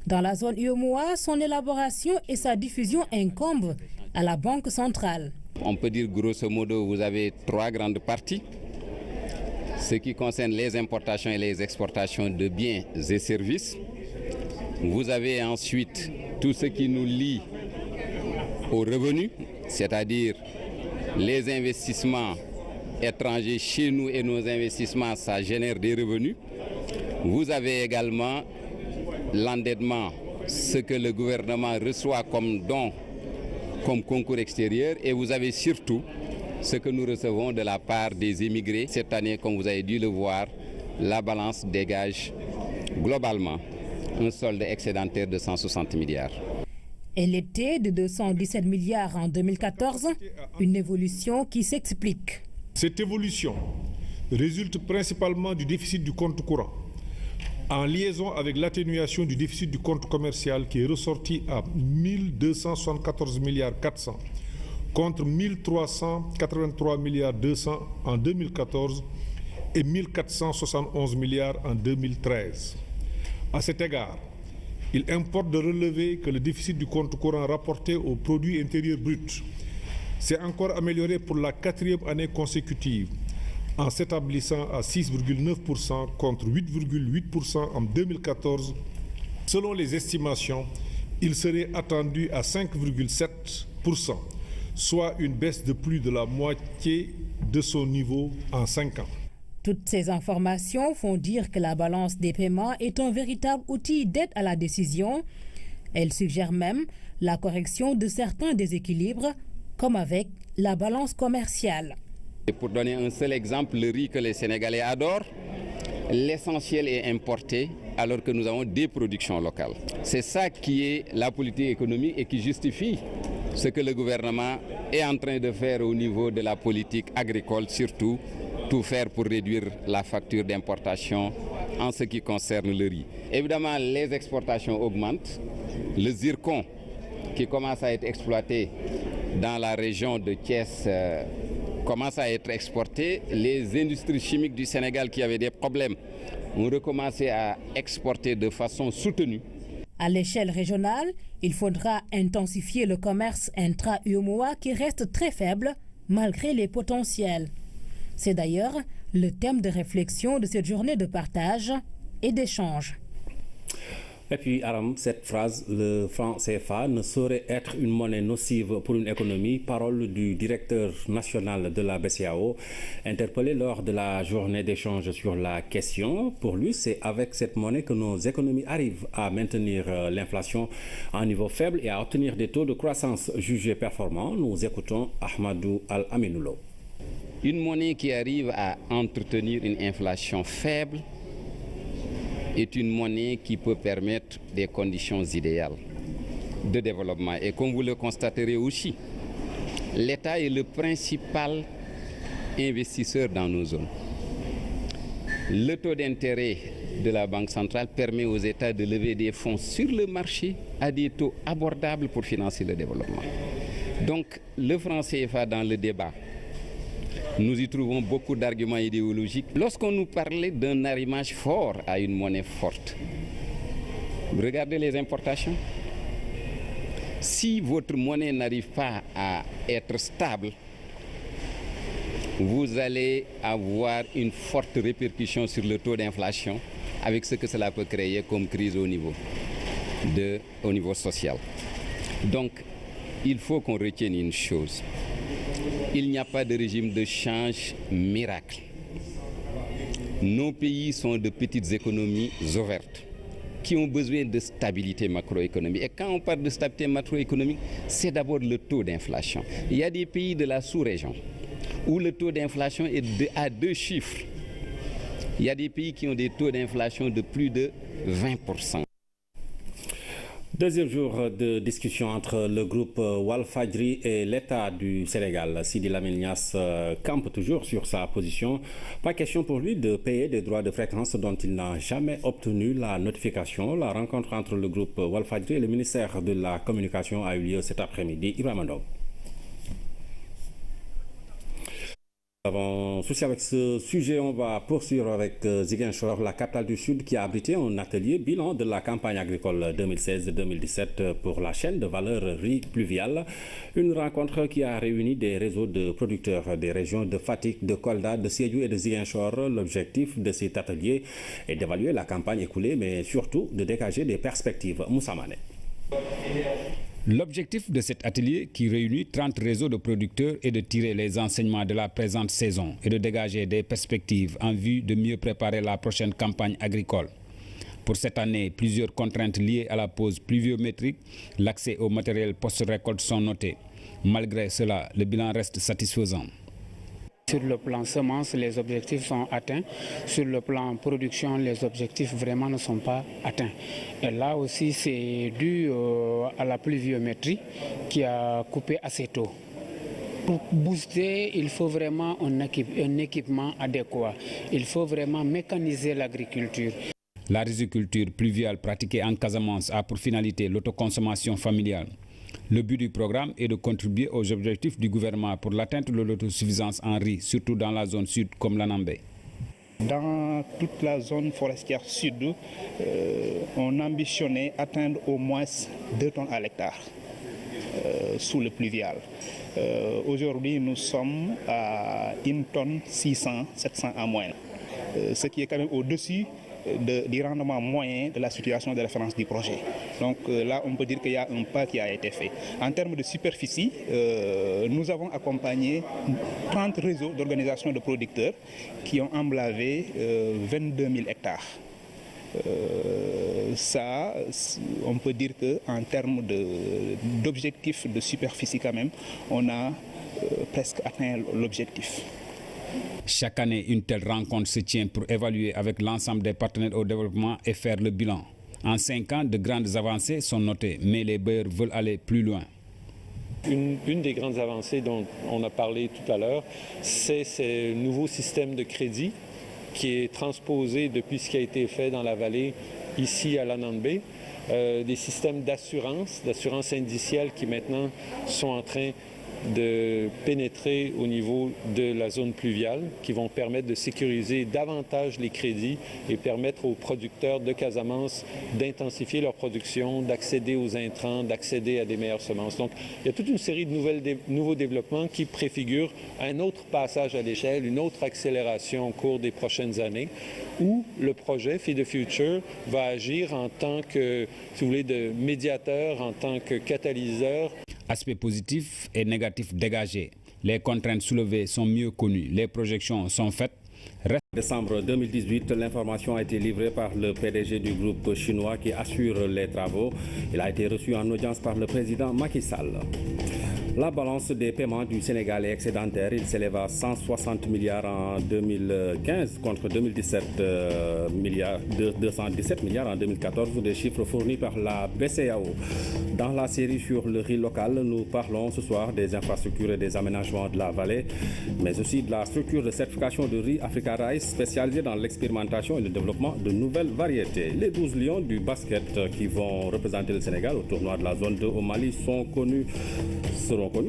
Dans la zone UEMOA, son élaboration et sa diffusion incombent à la Banque centrale. On peut dire grosso modo, vous avez 3 grandes parties. Ce qui concerne les importations et les exportations de biens et services. Vous avez ensuite tout ce qui nous lie aux revenus, c'est-à-dire les investissements étrangers chez nous et nos investissements, ça génère des revenus. Vous avez également l'endettement, ce que le gouvernement reçoit comme don, comme concours extérieur, et vous avez surtout ce que nous recevons de la part des émigrés. Cette année, comme vous avez dû le voir, la balance dégage globalement un solde excédentaire de 160 milliards. Elle était de 217 milliards en 2014, une évolution qui s'explique. Cette évolution résulte principalement du déficit du compte courant, en liaison avec l'atténuation du déficit du compte commercial qui est ressorti à 1274 milliards 400 contre 1383 milliards 200 en 2014 et 1471 milliards en 2013. À cet égard, il importe de relever que le déficit du compte courant rapporté au produit intérieur brut s'est encore amélioré pour la 4e année consécutive en s'établissant à 6,9% contre 8,8% en 2014. Selon les estimations, il serait attendu à 5,7%, soit une baisse de plus de la moitié de son niveau en 5 ans. Toutes ces informations font dire que la balance des paiements est un véritable outil d'aide à la décision. Elle suggère même la correction de certains déséquilibres, comme avec la balance commerciale. Et pour donner un seul exemple, le riz que les Sénégalais adorent, l'essentiel est importé alors que nous avons des productions locales. C'est ça qui est la politique économique et qui justifie ce que le gouvernement est en train de faire au niveau de la politique agricole, surtout tout faire pour réduire la facture d'importation en ce qui concerne le riz. Évidemment, les exportations augmentent. Le zircon qui commence à être exploité dans la région de Thiès commencent à être exportées. Les industries chimiques du Sénégal qui avaient des problèmes ont recommencé à exporter de façon soutenue. À l'échelle régionale, il faudra intensifier le commerce intra-UEMOA qui reste très faible malgré les potentiels. C'est d'ailleurs le thème de réflexion de cette journée de partage et d'échange. Et puis, Aram, cette phrase, le franc CFA ne saurait être une monnaie nocive pour une économie, parole du directeur national de la BCEAO, interpellé lors de la journée d'échange sur la question. Pour lui, c'est avec cette monnaie que nos économies arrivent à maintenir l'inflation à un niveau faible et à obtenir des taux de croissance jugés performants. Nous écoutons Ahmadou Al-Aminoulo. Une monnaie qui arrive à entretenir une inflation faible est une monnaie qui peut permettre des conditions idéales de développement. Et comme vous le constaterez aussi, l'État est le principal investisseur dans nos zones. Le taux d'intérêt de la Banque centrale permet aux États de lever des fonds sur le marché à des taux abordables pour financer le développement. Donc le franc CFA dans le débat, nous y trouvons beaucoup d'arguments idéologiques. Lorsqu'on nous parlait d'un arrimage fort à une monnaie forte, regardez les importations. Si votre monnaie n'arrive pas à être stable, vous allez avoir une forte répercussion sur le taux d'inflation avec ce que cela peut créer comme crise au niveau social. Donc, il faut qu'on retienne une chose. Il n'y a pas de régime de change miracle. Nos pays sont de petites économies ouvertes qui ont besoin de stabilité macroéconomique. Et quand on parle de stabilité macroéconomique, c'est d'abord le taux d'inflation. Il y a des pays de la sous-région où le taux d'inflation est à 2 chiffres. Il y a des pays qui ont des taux d'inflation de plus de 20%. Deuxième jour de discussion entre le groupe Walfadjri et l'État du Sénégal. Sidi Lamine Niasse campe toujours sur sa position. Pas question pour lui de payer des droits de fréquence dont il n'a jamais obtenu la notification. La rencontre entre le groupe Walfadjri et le ministère de la Communication a eu lieu cet après-midi. Ibrahima Ndong. Avant souci avec ce sujet, on va poursuivre avec Ziguinchor, la capitale du Sud, qui a abrité un atelier bilan de la campagne agricole 2016-2017 pour la chaîne de valeur riz pluviale. Une rencontre qui a réuni des réseaux de producteurs des régions de Fatick, de Kolda, de Sédhiou et de Ziguinchor. L'objectif de cet atelier est d'évaluer la campagne écoulée, mais surtout de dégager des perspectives. Moussa Mané. L'objectif de cet atelier, qui réunit 30 réseaux de producteurs, est de tirer les enseignements de la présente saison et de dégager des perspectives en vue de mieux préparer la prochaine campagne agricole. Pour cette année, plusieurs contraintes liées à la pause pluviométrique, l'accès au matériel post-récolte sont notées. Malgré cela, le bilan reste satisfaisant. Sur le plan semences, les objectifs sont atteints. Sur le plan production, les objectifs vraiment ne sont pas atteints. Et là aussi, c'est dû à la pluviométrie qui a coupé assez tôt. Pour booster, il faut vraiment un équipement adéquat. Il faut vraiment mécaniser l'agriculture. La riziculture pluviale pratiquée en Casamance a pour finalité l'autoconsommation familiale. Le but du programme est de contribuer aux objectifs du gouvernement pour l'atteinte de l'autosuffisance en riz, surtout dans la zone sud comme l'Anambé. Dans toute la zone forestière sud, on ambitionnait atteindre au moins 2 tonnes à l'hectare sous le pluvial. Aujourd'hui, nous sommes à 1 tonne 600, 700 en moyenne, ce qui est quand même au-dessus du rendement moyen de la situation de référence du projet. Donc là, on peut dire qu'il y a un pas qui a été fait. En termes de superficie, nous avons accompagné 30 réseaux d'organisations de producteurs qui ont emblavé 22 000 hectares. Ça, on peut dire qu'en termes d'objectifs de superficie quand même, on a presque atteint l'objectif. Chaque année, une telle rencontre se tient pour évaluer avec l'ensemble des partenaires au développement et faire le bilan. En 5 ans, de grandes avancées sont notées, mais les bailleurs veulent aller plus loin. Une des grandes avancées dont on a parlé tout à l'heure, c'est ce nouveau système de crédit qui est transposé depuis ce qui a été fait dans la vallée, ici à l'Anambé. Des systèmes d'assurance indicielle qui maintenant sont en train de pénétrer au niveau de la zone pluviale, qui vont permettre de sécuriser davantage les crédits et permettre aux producteurs de Casamance d'intensifier leur production, d'accéder aux intrants, d'accéder à des meilleures semences. Donc, il y a toute une série de nouveaux développements qui préfigurent un autre passage à l'échelle, une autre accélération au cours des prochaines années, où le projet Feed the Future va agir en tant que, si vous voulez, de médiateur, en tant que catalyseur. Aspects positifs et négatifs dégagés. Les contraintes soulevées sont mieux connues. Les projections sont faites. Décembre 2018, l'information a été livrée par le PDG du groupe chinois qui assure les travaux. Il a été reçu en audience par le président Macky Sall. La balance des paiements du Sénégal est excédentaire. Il s'élève à 160 milliards en 2015 contre 217 milliards en 2014, des chiffres fournis par la BCEAO. Dans la série sur le riz local, nous parlons ce soir des infrastructures et des aménagements de la vallée, mais aussi de la structure de certification de riz Africa Rice spécialisée dans l'expérimentation et le développement de nouvelles variétés. Les 12 lions du basket qui vont représenter le Sénégal au tournoi de la zone 2 au Mali seront connus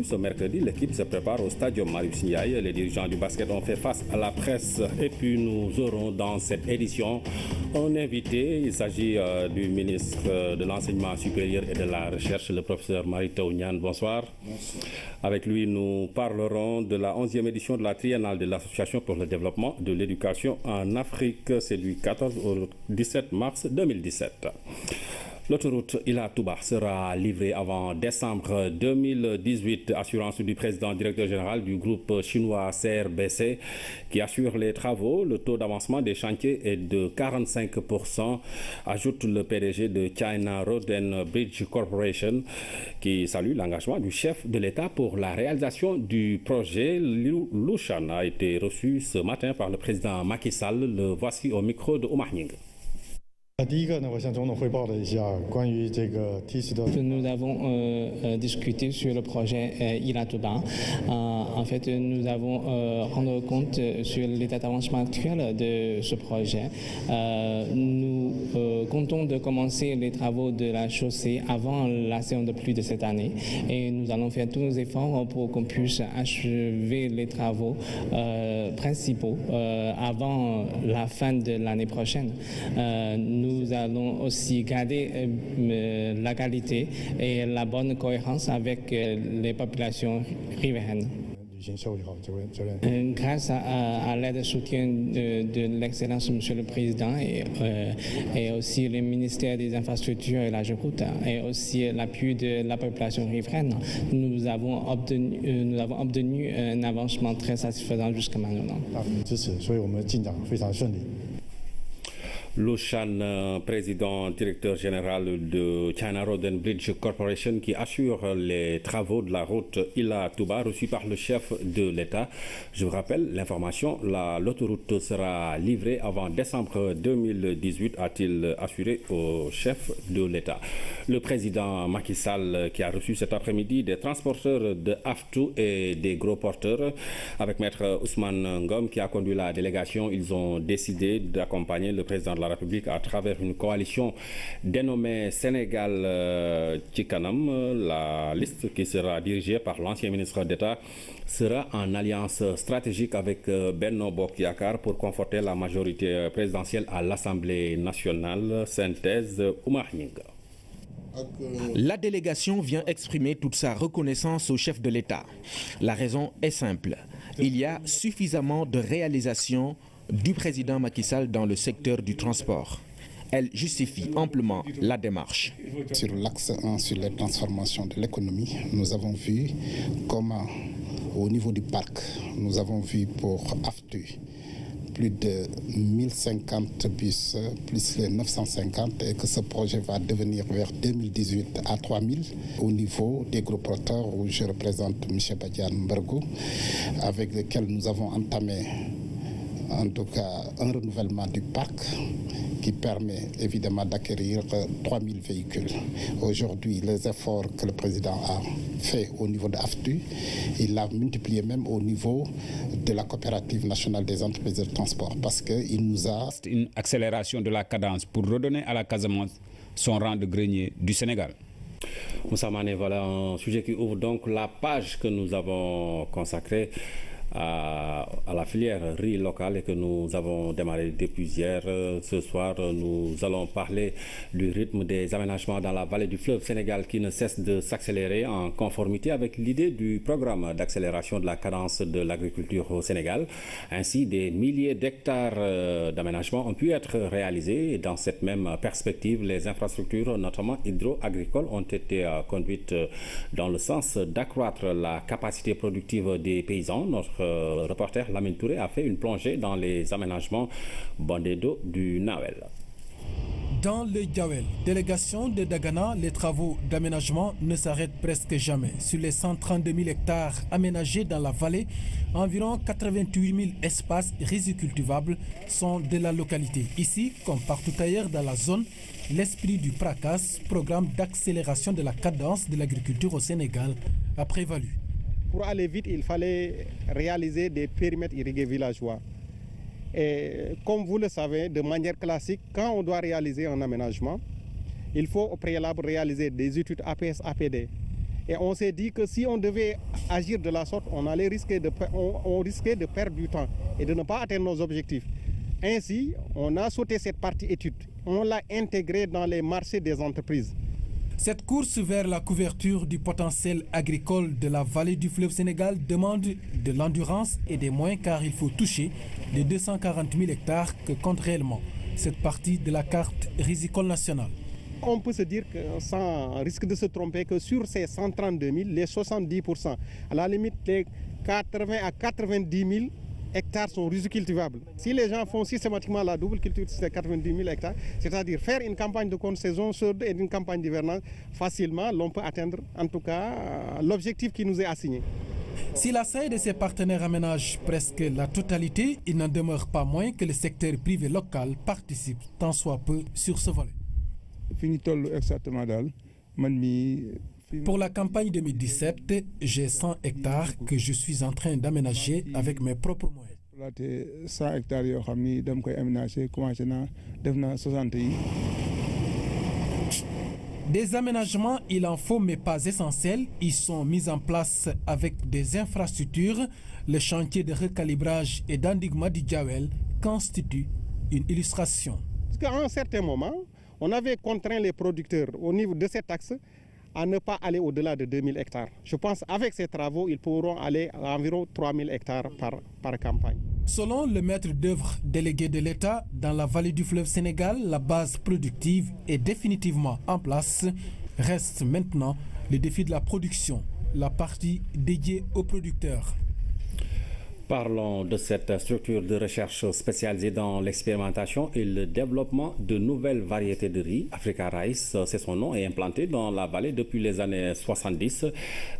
ce mercredi. L'équipe se prépare au stadium Marius Ndiaye. Les dirigeants du basket ont fait face à la presse et puis nous aurons dans cette édition un invité. Il s'agit du ministre de l'Enseignement supérieur et de la Recherche, le professeur Mary Teuw Niane. Bonsoir. Bonsoir. Avec lui, nous parlerons de la 11e édition de la triennale de l'Association pour le développement de l'éducation en Afrique. C'est du 14 au 17 mars 2017. L'autoroute Ila-Touba sera livrée avant décembre 2018, assurance du président directeur général du groupe chinois CRBC qui assure les travaux. Le taux d'avancement des chantiers est de 45%, ajoute le PDG de China Road and Bridge Corporation qui salue l'engagement du chef de l'État pour la réalisation du projet. Liu Lushan a été reçu ce matin par le président Macky Sall. Le voici au micro de Oumar Nying. Nous avons discuté sur le projet Ila-Touba. En fait, nous avons rendu compte sur l'état d'avancement actuel de ce projet. Nous comptons de commencer les travaux de la chaussée avant la saison de pluie de cette année et nous allons faire tous nos efforts pour qu'on puisse achever les travaux principaux avant la fin de l'année prochaine. Nous allons aussi garder la qualité et la bonne cohérence avec les populations riveraines. Grâce à l'aide et soutien de l'excellence Monsieur le Président et aussi le ministère des Infrastructures et la GEROUTE et aussi l'appui de la population riveraine, nous avons obtenu un avancement très satisfaisant jusqu'à maintenant. Lushan, président directeur général de China Road and Bridge Corporation qui assure les travaux de la route Ila-Touba reçu par le chef de l'État. Je vous rappelle l'information, l'autoroute sera livrée avant décembre 2018, a-t-il assuré au chef de l'État. Le président Macky Sall qui a reçu cet après-midi des transporteurs de AFTU et des gros porteurs avec maître Ousmane Ngom qui a conduit la délégation. Ils ont décidé d'accompagner le président de la République à travers une coalition dénommée Sénégal Tchikanam. La liste qui sera dirigée par l'ancien ministre d'État sera en alliance stratégique avec Benno Bokk Yakaar pour conforter la majorité présidentielle à l'Assemblée nationale. Synthèse Oumar Nying. La délégation vient exprimer toute sa reconnaissance au chef de l'État. La raison est simple. Il y a suffisamment de réalisations du président Macky Sall dans le secteur du transport. Elle justifie amplement la démarche. Sur l'axe 1, sur les transformations de l'économie, nous avons vu comment, au niveau du parc, nous avons vu pour AFTU plus de 1050 bus, plus les 950, et que ce projet va devenir vers 2018 à 3000 au niveau des gros porteurs où je représente M. Badiane Mbergou, avec lesquels nous avons entamé en tout cas un renouvellement du parc qui permet évidemment d'acquérir 3000 véhicules. Aujourd'hui, les efforts que le président a fait au niveau de AFTU, il l'a multiplié même au niveau de la coopérative nationale des entreprises de transport parce qu'il nous a... Une accélération de la cadence pour redonner à la Casamance son rang de grenier du Sénégal. Moussa Mané, voilà un sujet qui ouvre donc la page que nous avons consacrée à la filière riz locale et que nous avons démarré depuis hier. Ce soir, nous allons parler du rythme des aménagements dans la vallée du fleuve Sénégal qui ne cesse de s'accélérer en conformité avec l'idée du programme d'accélération de la cadence de l'agriculture au Sénégal. Ainsi, des milliers d'hectares d'aménagements ont pu être réalisés et dans cette même perspective, les infrastructures, notamment hydro-agricoles, ont été conduites dans le sens d'accroître la capacité productive des paysans. Notre reporter Lamine Touré a fait une plongée dans les aménagements bondés d'eau du Nawel. Dans le Diawel, délégation de Dagana, les travaux d'aménagement ne s'arrêtent presque jamais. Sur les 132 000 hectares aménagés dans la vallée, environ 88 000 espaces rizicultivables sont de la localité. Ici, comme partout ailleurs dans la zone, l'esprit du PRACAS, programme d'accélération de la cadence de l'agriculture au Sénégal, a prévalu. Pour aller vite, il fallait réaliser des périmètres irrigués villageois. Et comme vous le savez, de manière classique, quand on doit réaliser un aménagement, il faut au préalable réaliser des études APS-APD. Et on s'est dit que si on devait agir de la sorte, on risquait de perdre du temps et de ne pas atteindre nos objectifs. Ainsi, on a sauté cette partie étude. On l'a intégrée dans les marchés des entreprises. Cette course vers la couverture du potentiel agricole de la vallée du fleuve Sénégal demande de l'endurance et des moyens car il faut toucher les 240 000 hectares que compte réellement cette partie de la carte rizicole nationale. On peut se dire que, sans risque de se tromper, que sur ces 132 000, les 70%, à la limite les 80 à 90 000 hectares sont rizicultivables. Si les gens font systématiquement la double culture de ces 90 000 hectares, c'est-à-dire faire une campagne de contre-saison et une campagne d'hivernage, facilement, l'on peut atteindre en tout cas l'objectif qui nous est assigné. Si la SAE de ses partenaires aménage presque la totalité, il n'en demeure pas moins que le secteur privé local participe tant soit peu sur ce volet. Pour la campagne 2017, j'ai 100 hectares que je suis en train d'aménager avec mes propres moyens. Des aménagements, il en faut, mais pas essentiels. Ils sont mis en place avec des infrastructures. Le chantier de recalibrage et d'endiguement du Diawel constitue une illustration. Parce qu'à un certain moment, on avait contraint les producteurs au niveau de cet axe à ne pas aller au-delà de 2000 hectares. Je pense qu'avec ces travaux, ils pourront aller à environ 3000 hectares par campagne. Selon le maître d'œuvre délégué de l'État, dans la vallée du fleuve Sénégal, la base productive est définitivement en place. Reste maintenant le défi de la production, la partie dédiée aux producteurs. Parlons de cette structure de recherche spécialisée dans l'expérimentation et le développement de nouvelles variétés de riz. Africa Rice, c'est son nom, est implantée dans la vallée depuis les années 70.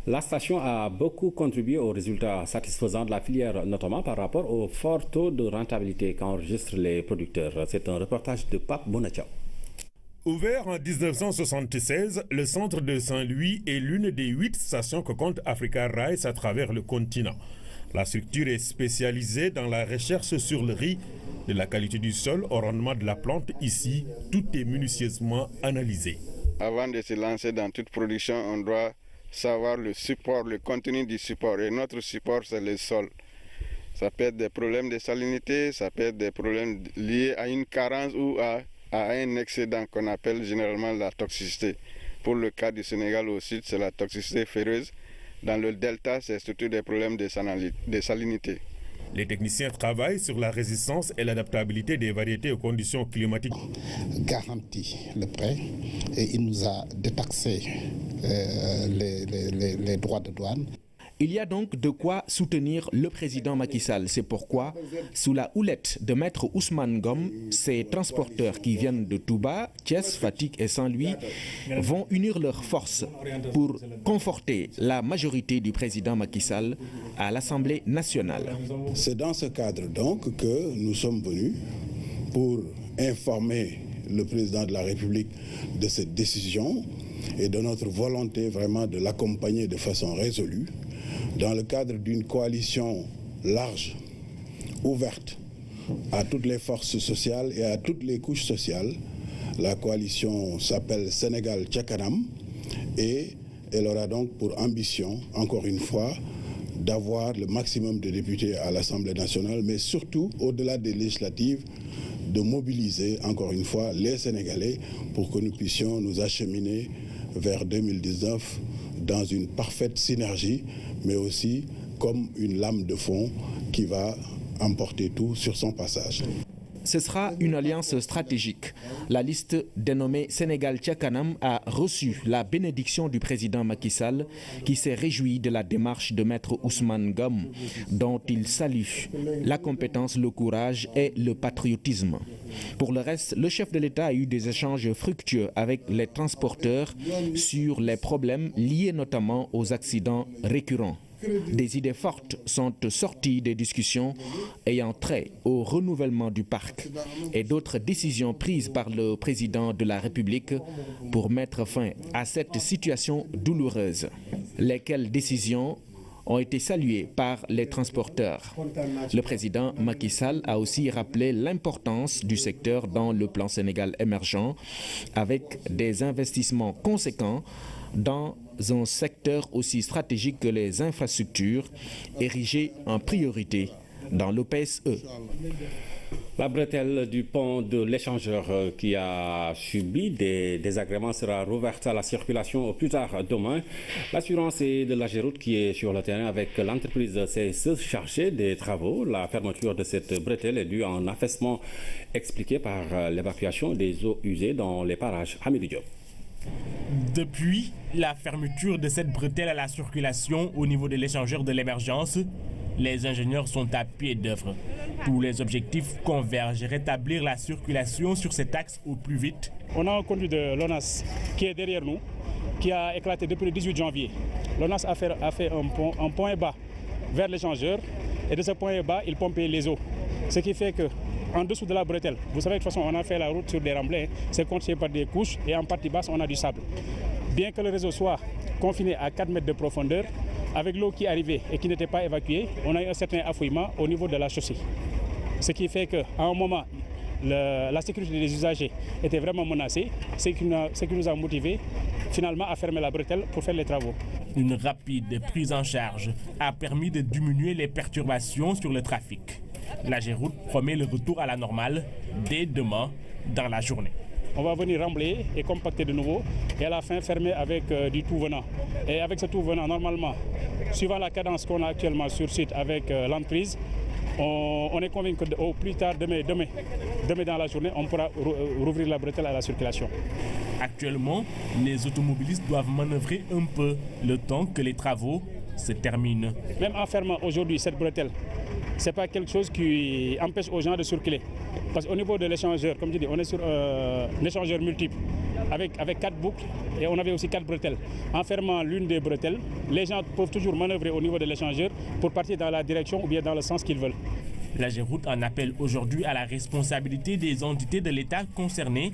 La station a beaucoup contribué aux résultats satisfaisants de la filière, notamment par rapport au fort taux de rentabilité qu'enregistrent les producteurs. C'est un reportage de Pape Bonachao. Ouvert en 1976, le centre de Saint-Louis est l'une des 8 stations que compte Africa Rice à travers le continent. La structure est spécialisée dans la recherche sur le riz, de la qualité du sol au rendement de la plante. Ici, tout est minutieusement analysé. Avant de se lancer dans toute production, on doit savoir le support, le contenu du support. Et notre support, c'est le sol. Ça peut être des problèmes de salinité, ça peut être des problèmes liés à une carence ou à un excédent qu'on appelle généralement la toxicité. Pour le cas du Sénégal au sud, c'est la toxicité ferreuse. Dans le delta, c'est surtout des problèmes de salinité. Les techniciens travaillent sur la résistance et l'adaptabilité des variétés aux conditions climatiques. Garantit le prêt et il nous a détaxé les droits de douane. Il y a donc de quoi soutenir le président Macky Sall. C'est pourquoi, sous la houlette de Maître Ousmane Ngom, ces transporteurs qui viennent de Touba, Thiès, Fatick et Saint-Louis vont unir leurs forces pour conforter la majorité du président Macky Sall à l'Assemblée nationale. C'est dans ce cadre donc que nous sommes venus pour informer le président de la République de cette décision et de notre volonté vraiment de l'accompagner de façon résolue dans le cadre d'une coalition large, ouverte à toutes les forces sociales et à toutes les couches sociales. La coalition s'appelle Sénégal Tchakanam Et elle aura donc pour ambition, encore une fois, d'avoir le maximum de députés à l'Assemblée nationale, mais surtout, au-delà des législatives, de mobiliser, encore une fois, les Sénégalais pour que nous puissions nous acheminer vers 2019 dans une parfaite synergie, mais aussi comme une lame de fond qui va emporter tout sur son passage. Ce sera une alliance stratégique. La liste dénommée Sénégal Tchakanam a reçu la bénédiction du président Macky Sall qui s'est réjoui de la démarche de maître Ousmane Ngom dont il salue la compétence, le courage et le patriotisme. Pour le reste, le chef de l'État a eu des échanges fructueux avec les transporteurs sur les problèmes liés notamment aux accidents récurrents. Des idées fortes sont sorties des discussions ayant trait au renouvellement du parc et d'autres décisions prises par le président de la République pour mettre fin à cette situation douloureuse. Lesquelles décisions ont été saluées par les transporteurs. Le président Macky Sall a aussi rappelé l'importance du secteur dans le plan Sénégal émergent avec des investissements conséquents dans un secteur aussi stratégique que les infrastructures érigées en priorité dans le PSE. La bretelle du pont de l'échangeur qui a subi des désagréments sera rouverte à la circulation au plus tard demain. L'assurance est de l'AGEROUTE qui est sur le terrain avec l'entreprise CSE chargée des travaux. La fermeture de cette bretelle est due à un affaissement expliqué par l'évacuation des eaux usées dans les parages Hamidou Diop. Depuis la fermeture de cette bretelle à la circulation au niveau de l'échangeur de l'émergence, les ingénieurs sont à pied d'œuvre. Tous les objectifs convergent, rétablir la circulation sur cet axe au plus vite. On a un conduit de l'ONAS qui est derrière nous, qui a éclaté depuis le 18 janvier. L'ONAS a fait un point bas vers l'échangeur et de ce point bas, il pompait les eaux. Ce qui fait que en dessous de la bretelle, vous savez de toute façon on a fait la route sur des remblais, c'est constitué par des couches et en partie basse on a du sable. Bien que le réseau soit confiné à 4 mètres de profondeur, avec l'eau qui arrivait et qui n'était pas évacuée, on a eu un certain affouillement au niveau de la chaussée. Ce qui fait qu'à un moment, la sécurité des usagers était vraiment menacée, ce qui nous a motivés finalement à fermer la bretelle pour faire les travaux. Une rapide prise en charge a permis de diminuer les perturbations sur le trafic. L'AGEROUTE promet le retour à la normale dès demain dans la journée. On va venir remblayer et compacter de nouveau et à la fin fermer avec du tout venant. Et avec ce tout venant, normalement, suivant la cadence qu'on a actuellement sur site avec l'entreprise, on est convaincu qu'au plus tard demain dans la journée, on pourra rouvrir la bretelle à la circulation. Actuellement, les automobilistes doivent manœuvrer un peu le temps que les travaux se terminent. Même en fermant aujourd'hui cette bretelle, ce n'est pas quelque chose qui empêche aux gens de circuler. Parce qu'au niveau de l'échangeur, comme je dis, on est sur un échangeur multiple avec 4 boucles et on avait aussi 4 bretelles. En fermant l'une des bretelles, les gens peuvent toujours manœuvrer au niveau de l'échangeur pour partir dans la direction ou bien dans le sens qu'ils veulent. L'AGEROUTE en appelle aujourd'hui à la responsabilité des entités de l'État concernées